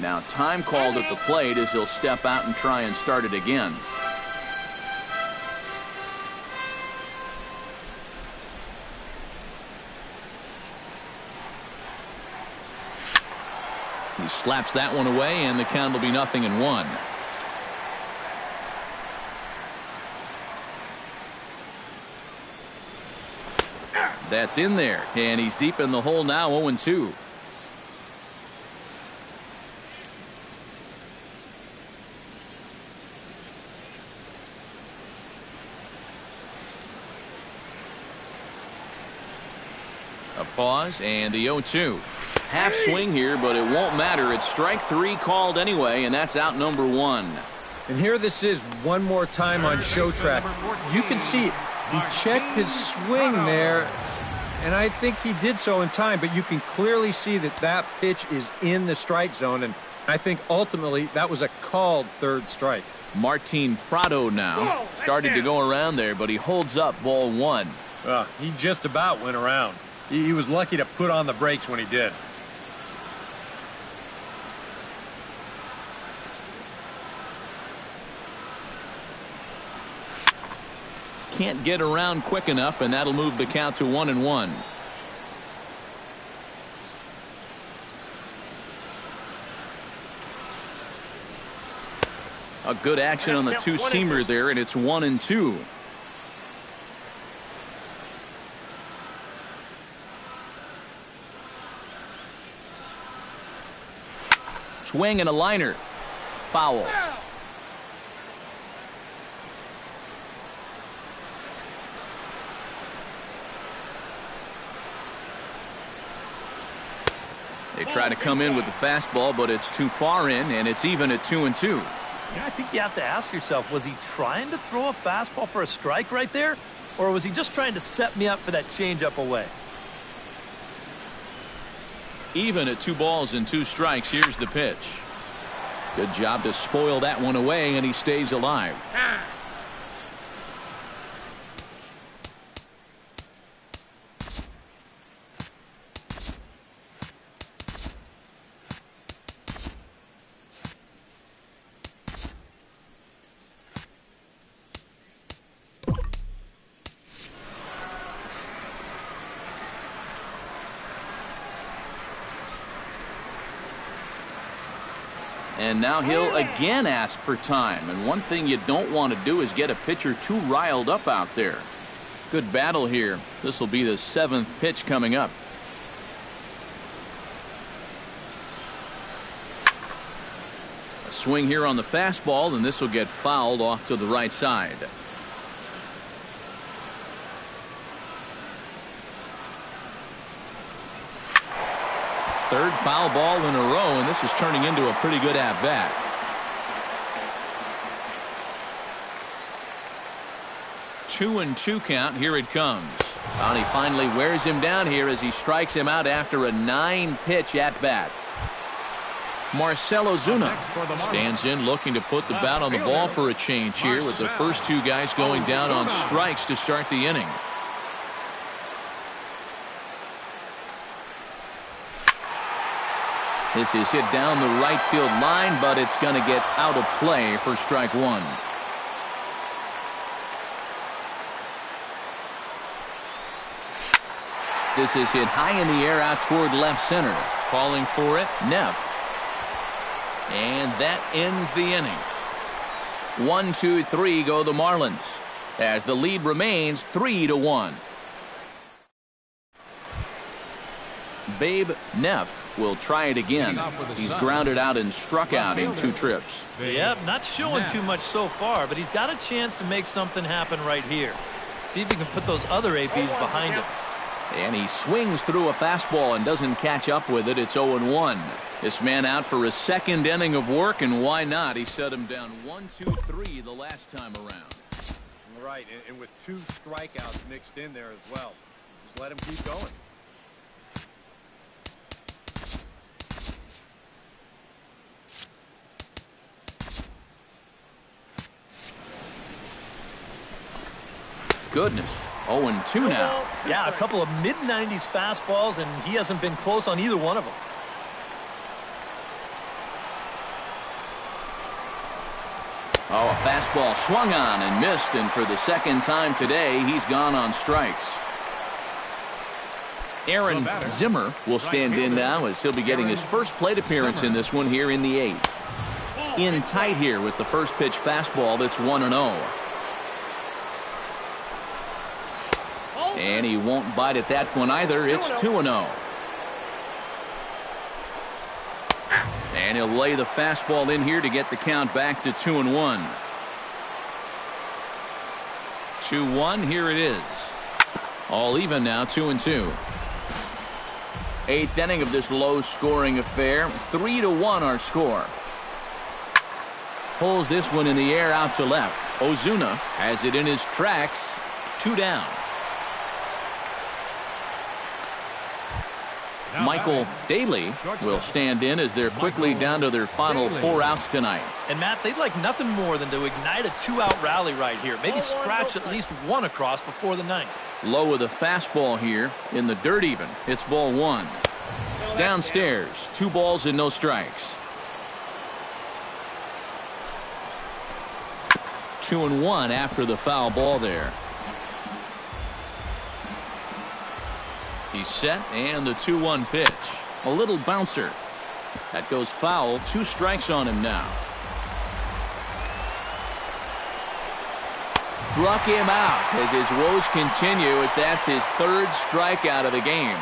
Now time called at the plate as he'll step out and try and start it again. He slaps that one away, and the count will be 0-1. That's in there, and he's deep in the hole now, 0-2. A pause, and the 0-2. Half swing here, but it won't matter. It's strike 3 called anyway, and that's out number 1.
And here this is one more time on show track. You can see he checked his swing there, and I think he did so in time, but you can clearly see that that pitch is in the strike zone, and I think ultimately that was a called third strike.
Martin Prado now started to go around there, but he holds up ball one.
He just about went around. He was lucky to put on the brakes when he did.
Can't get around quick enough, and that'll move the count to 1-1. A good action on the two-seamer there, and it's 1-2. Swing and a liner. Foul. They try to come in with the fastball, but it's too far in, and it's even at 2-2.
Yeah, I think you have to ask yourself, was he trying to throw a fastball for a strike right there? Or was he just trying to set me up for that changeup away?
Even at 2 balls and 2 strikes, here's the pitch. Good job to spoil that one away, and he stays alive. And now he'll again ask for time. And one thing you don't want to do is get a pitcher too riled up out there. Good battle here. This will be the 7th pitch coming up. A swing here on the fastball, and this will get fouled off to the right side. Third foul ball in a row, and this is turning into a pretty good at-bat. Two and 2 count. Here it comes. And he finally wears him down here as he strikes him out after a 9-pitch at-bat. Marcell Ozuna stands in looking to put the bat on the ball for a change here with the first 2 guys going down on strikes to start the inning. This is hit down the right field line, but it's going to get out of play for strike 1. This is hit high in the air out toward left center. Calling for it, Neff. And that ends the inning. 1, 2, 3 go the Marlins, as the lead remains 3-1. Babe Neff will try it again. He's grounded out and struck out in 2 trips.
Yep, not showing too much so far, but he's got a chance to make something happen right here. See if he can put those other ABs behind him.
And he swings through a fastball and doesn't catch up with it. It's 0-1. This man out for a 2nd inning of work, and why not? He set him down 1, 2, 3 the last time around.
Right, and with 2 strikeouts mixed in there as well. Just let him keep going.
Goodness. 0-2 now.
Yeah, a couple of mid-90s fastballs, and he hasn't been close on either one of them.
Oh, a fastball swung on and missed, and for the 2nd time today, he's gone on strikes. Aaron Zimmer will stand in now as he'll be getting his first plate appearance in this one here in the 8th. In tight here with the first pitch fastball that's 1-0. And he won't bite at that one either. It's 2-0. And he'll lay the fastball in here to get the count back to 2-1. 2-1. Here it is. All even now, 2-2. 8th inning of this low-scoring affair. 3-1 our score. Pulls this one in the air out to left. Ozuna has it in his tracks. 2 down. Michael Daly will stand in as they're quickly down to their final 4 outs tonight.
And Matt, they'd like nothing more than to ignite a 2-out rally right here. Maybe scratch at least 1 across before the 9th.
Low with a fastball here in the dirt even. It's ball 1. Downstairs, 2 balls and no strikes. 2-1 after the foul ball there. He's set, and the 2-1 pitch. A little bouncer. That goes foul. 2 strikes on him now. Struck him out as his woes continue, as that's his 3rd strikeout of the game.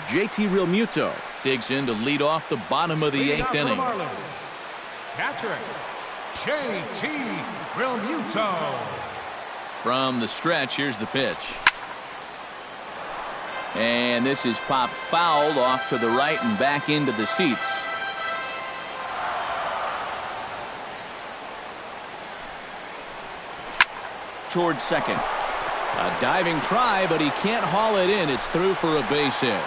JT Realmuto digs in to lead off the bottom of the 8th inning.
Catcher, JT Realmuto.
From the stretch, here's the pitch. And this is popped foul off to the right and back into the seats. Towards second. A diving try, but he can't haul it in. It's through for a base hit.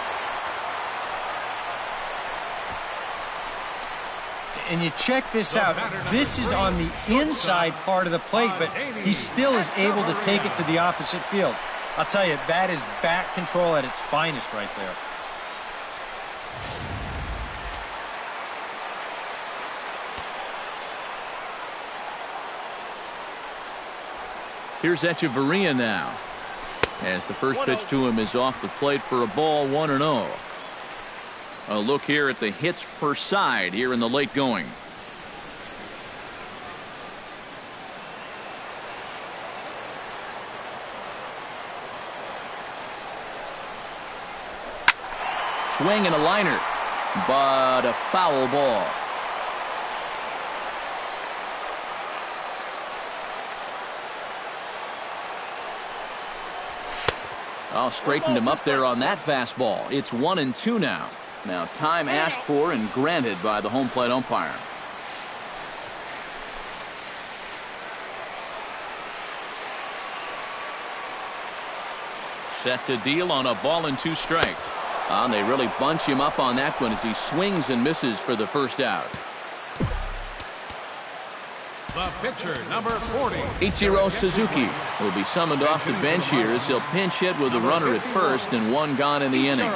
And you check this out. This is on the inside part of the plate, but he still is able to take it to the opposite field. I'll tell you, that is bat control at its finest right there.
Here's Echeverria now, as the first pitch to him is off the plate for a ball. 1-0. A look here at the hits per side here in the late going. Swing and a liner, but a foul ball. Oh, straightened him up there on that fastball. It's 1-2 now. Now, time asked for and granted by the home plate umpire. Set to deal on a ball and 2 strikes. And they really bunch him up on that one as he swings and misses for the first out.
The pitcher, number 40.
Ichiro Suzuki will be summoned off the bench here as he'll pinch hit with a runner at first and 1 gone in the inning.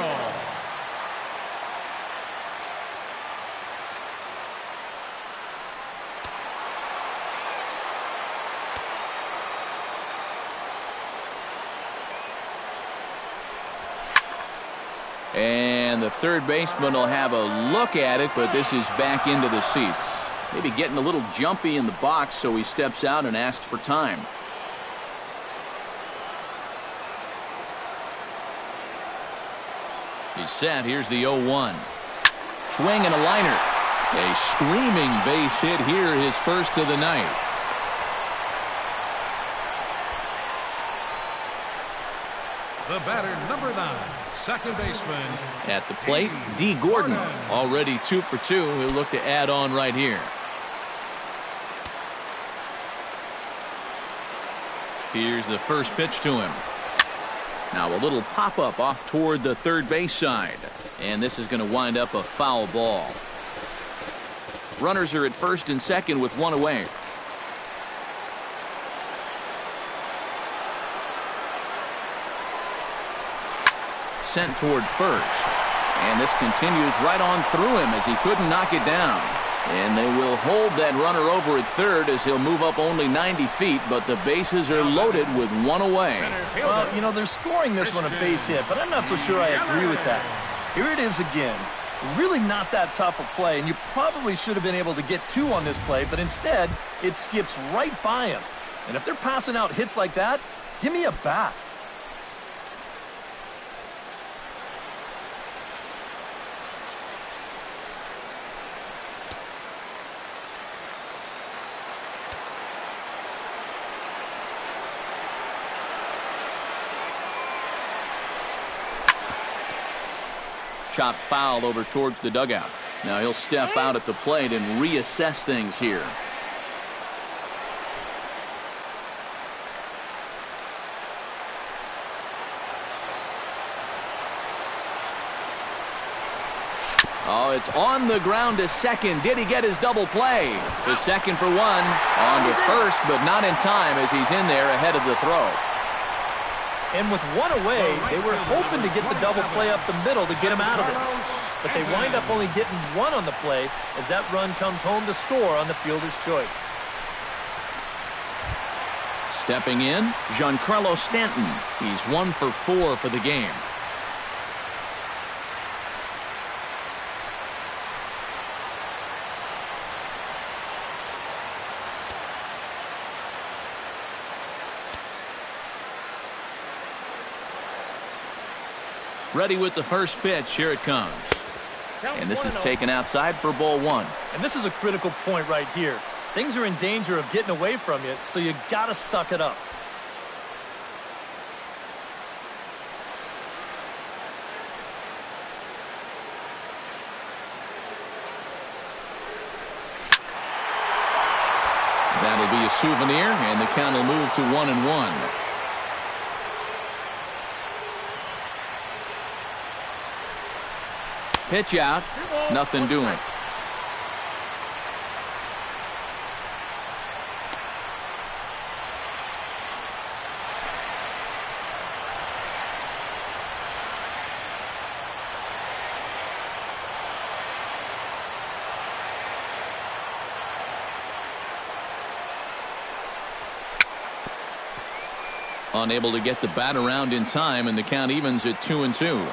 And the third baseman will have a look at it, but this is back into the seats. Maybe getting a little jumpy in the box, so he steps out and asks for time. He's set. Here's the 0-1. Swing and a liner. A screaming base hit here, his first of the night.
The batter, number 9, second baseman.
At the plate, D. Gordon, already 2 for 2. He'll look to add on right here. Here's the first pitch to him. Now a little pop-up off toward the third base side. And this is going to wind up a foul ball. Runners are at first and second with 1 away. Sent toward first. And this continues right on through him as he couldn't knock it down. And they will hold that runner over at third as he'll move up only 90 feet, but the bases are loaded with 1 away.
Well, you know, they're scoring this one a base hit, but I'm not so sure I agree with that. Here it is again. Really not that tough a play, and you probably should have been able to get 2 on this play, but instead, it skips right by him. And if they're passing out hits like that, give me a bat.
Chop foul over towards the dugout. Now he'll step out at the plate and reassess things here. Oh, it's on the ground to second. Did he get his double play? To second for one. On to first, but not in time as he's in there ahead of the throw.
And with one away, they were hoping to get the double play up the middle to get him out of this. But they wind up only getting one on the play as that run comes home to score on the fielder's choice.
Stepping in, Giancarlo Stanton. He's 1 for 4 for the game. Ready with the first pitch. Here it comes. And this is taken outside for ball 1.
And this is a critical point right here. Things are in danger of getting away from you, so you got to suck it up.
That'll be a souvenir, and the count will move to 1-1. Pitch out, nothing doing. Unable to get the bat around in time, and the count evens at 2-2.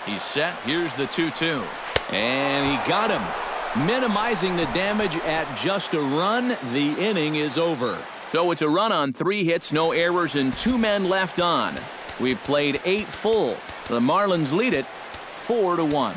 He's set. Here's the 2-2. And he got him. Minimizing the damage at just a run. The inning is over. So it's a run on 3 hits, no errors, and 2 men left on. We've played 8 full. The Marlins lead it 4-1.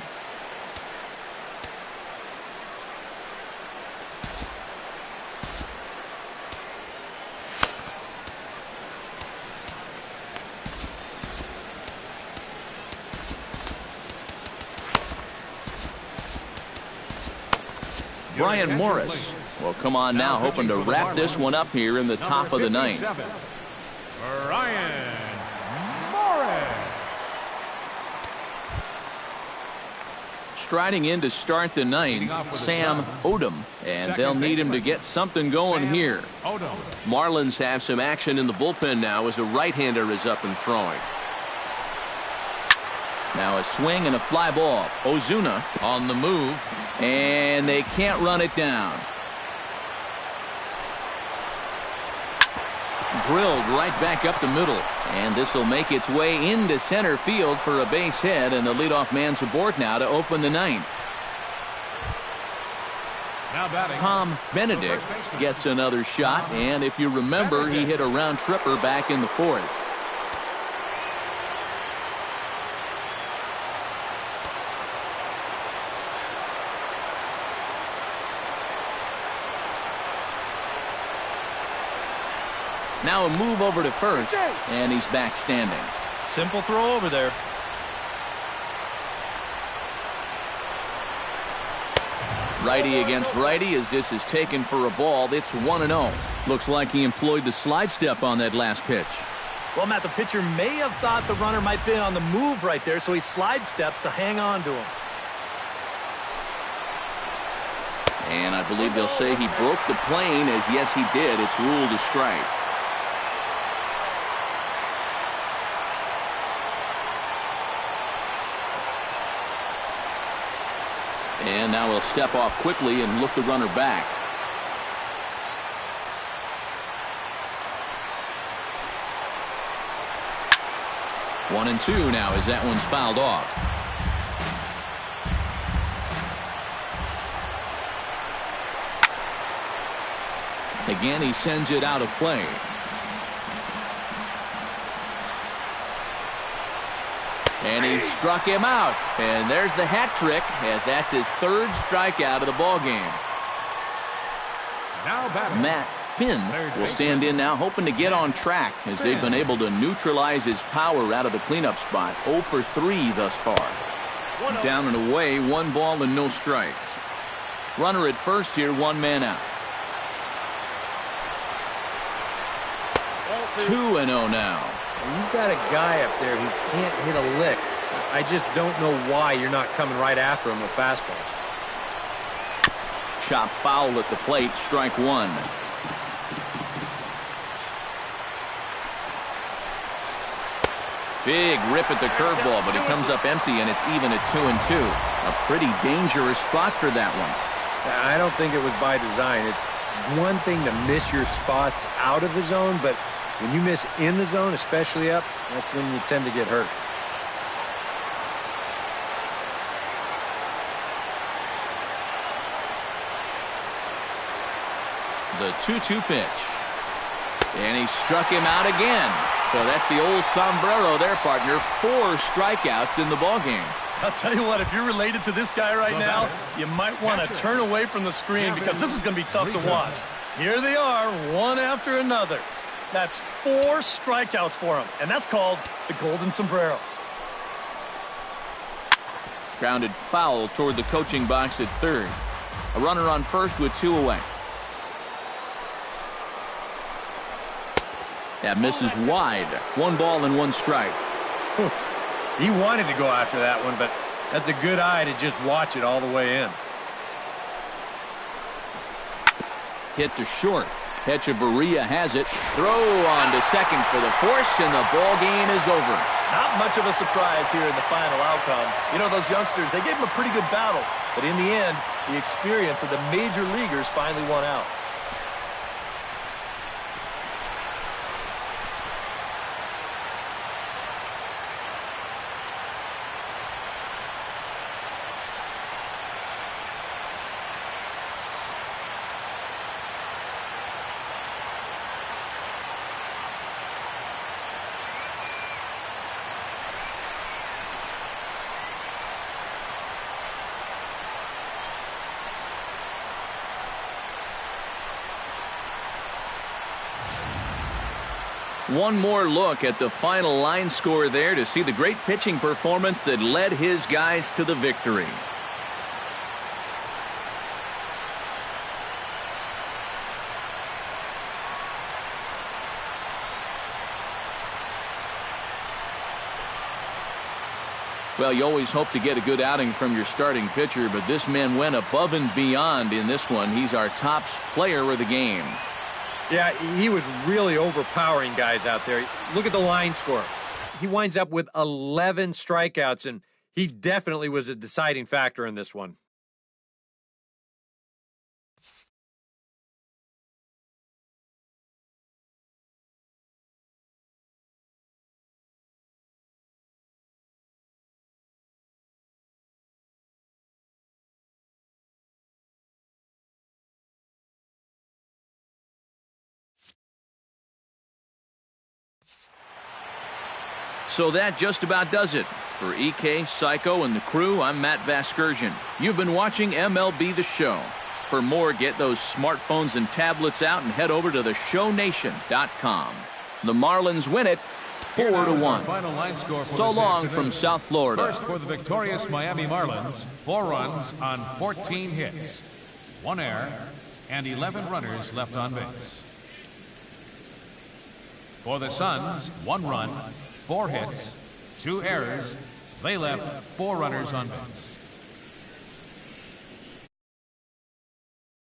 Brian Morris will come on now, hoping to wrap this one up here in the top of the 9th.
Brian Morris.
Striding in to start the 9th, Sam Odom, and they'll need him to get something going here. Marlins have some action in the bullpen now as a right-hander is up and throwing. Now a swing and a fly ball. Ozuna on the move, and they can't run it down. Drilled right back up the middle, and this will make its way into center field for a base hit, and the leadoff man's aboard now to open the 9th. Tom Benedict gets another shot, and if you remember, he hit a round tripper back in the 4th. Now a move over to first, and he's back standing.
Simple throw over there.
Righty against righty as this is taken for a ball. It's 1-0. Looks like he employed the slide step on that last pitch.
Well, Matt, the pitcher may have thought the runner might be on the move right there, so he slide steps to hang on to him.
And I believe they'll say he broke the plane, as yes, he did. It's ruled a strike. And now he'll step off quickly and look the runner back. One and two now as that one's fouled off. Again, he sends it out of play. And he struck him out. And there's the hat trick, as that's his 3rd strikeout of the ball game. Matt Finn will stand in now, hoping to get on track as they've been able to neutralize his power out of the cleanup spot. 0 for 3 thus far. Down and away, 1 ball and no strikes. Runner at first here, 1 man out. 2-0 now.
You've got a guy up there who can't hit a lick. I just don't know why you're not coming right after him with fastballs.
Chop foul at the plate, strike 1. Big rip at the curveball, but it comes up empty, and it's even at 2-2. A pretty dangerous spot for that one.
I don't think it was by design. It's one thing to miss your spots out of the zone, but when you miss in the zone, especially up, that's when you tend to get hurt.
The 2-2 pitch. And he struck him out again. So that's the old sombrero there, partner. 4 strikeouts in the ballgame.
I'll tell you what, if you're related to this guy right now, you might want to turn away from the screen because this is going to be tough to watch. Here they are, one after another. That's 4 strikeouts for him, and that's called the golden sombrero.
Grounded foul toward the coaching box at third. A runner on first with 2 away. That misses wide. 1 ball and 1 strike.
He wanted to go after that one, but that's a good eye to just watch it all the way in.
Hit to short. Hechavarria has it. Throw on to second for the force, and the ball game is over.
Not much of a surprise here in the final outcome. You know, those youngsters, they gave him a pretty good battle. But in the end, the experience of the major leaguers finally won out.
One more look at the final line score there to see the great pitching performance that led his guys to the victory. Well, you always hope to get a good outing from your starting pitcher, but this man went above and beyond in this one. He's our top player of the game.
Yeah, he was really overpowering guys out there. Look at the line score. He winds up with 11 strikeouts, and he definitely was a deciding factor in this one.
So that just about does it. For EK, Psycho, and the crew, I'm Matt Vasgersian. You've been watching MLB The Show. For more, get those smartphones and tablets out and head over to theshownation.com. The Marlins win it 4-1. So long from South Florida.
First for the victorious Miami Marlins, 4 runs on 14 hits, 1 error, and 11 runners left on base. For the Suns, 1 run, 4 hits, 2 errors. They left 4 runners on base.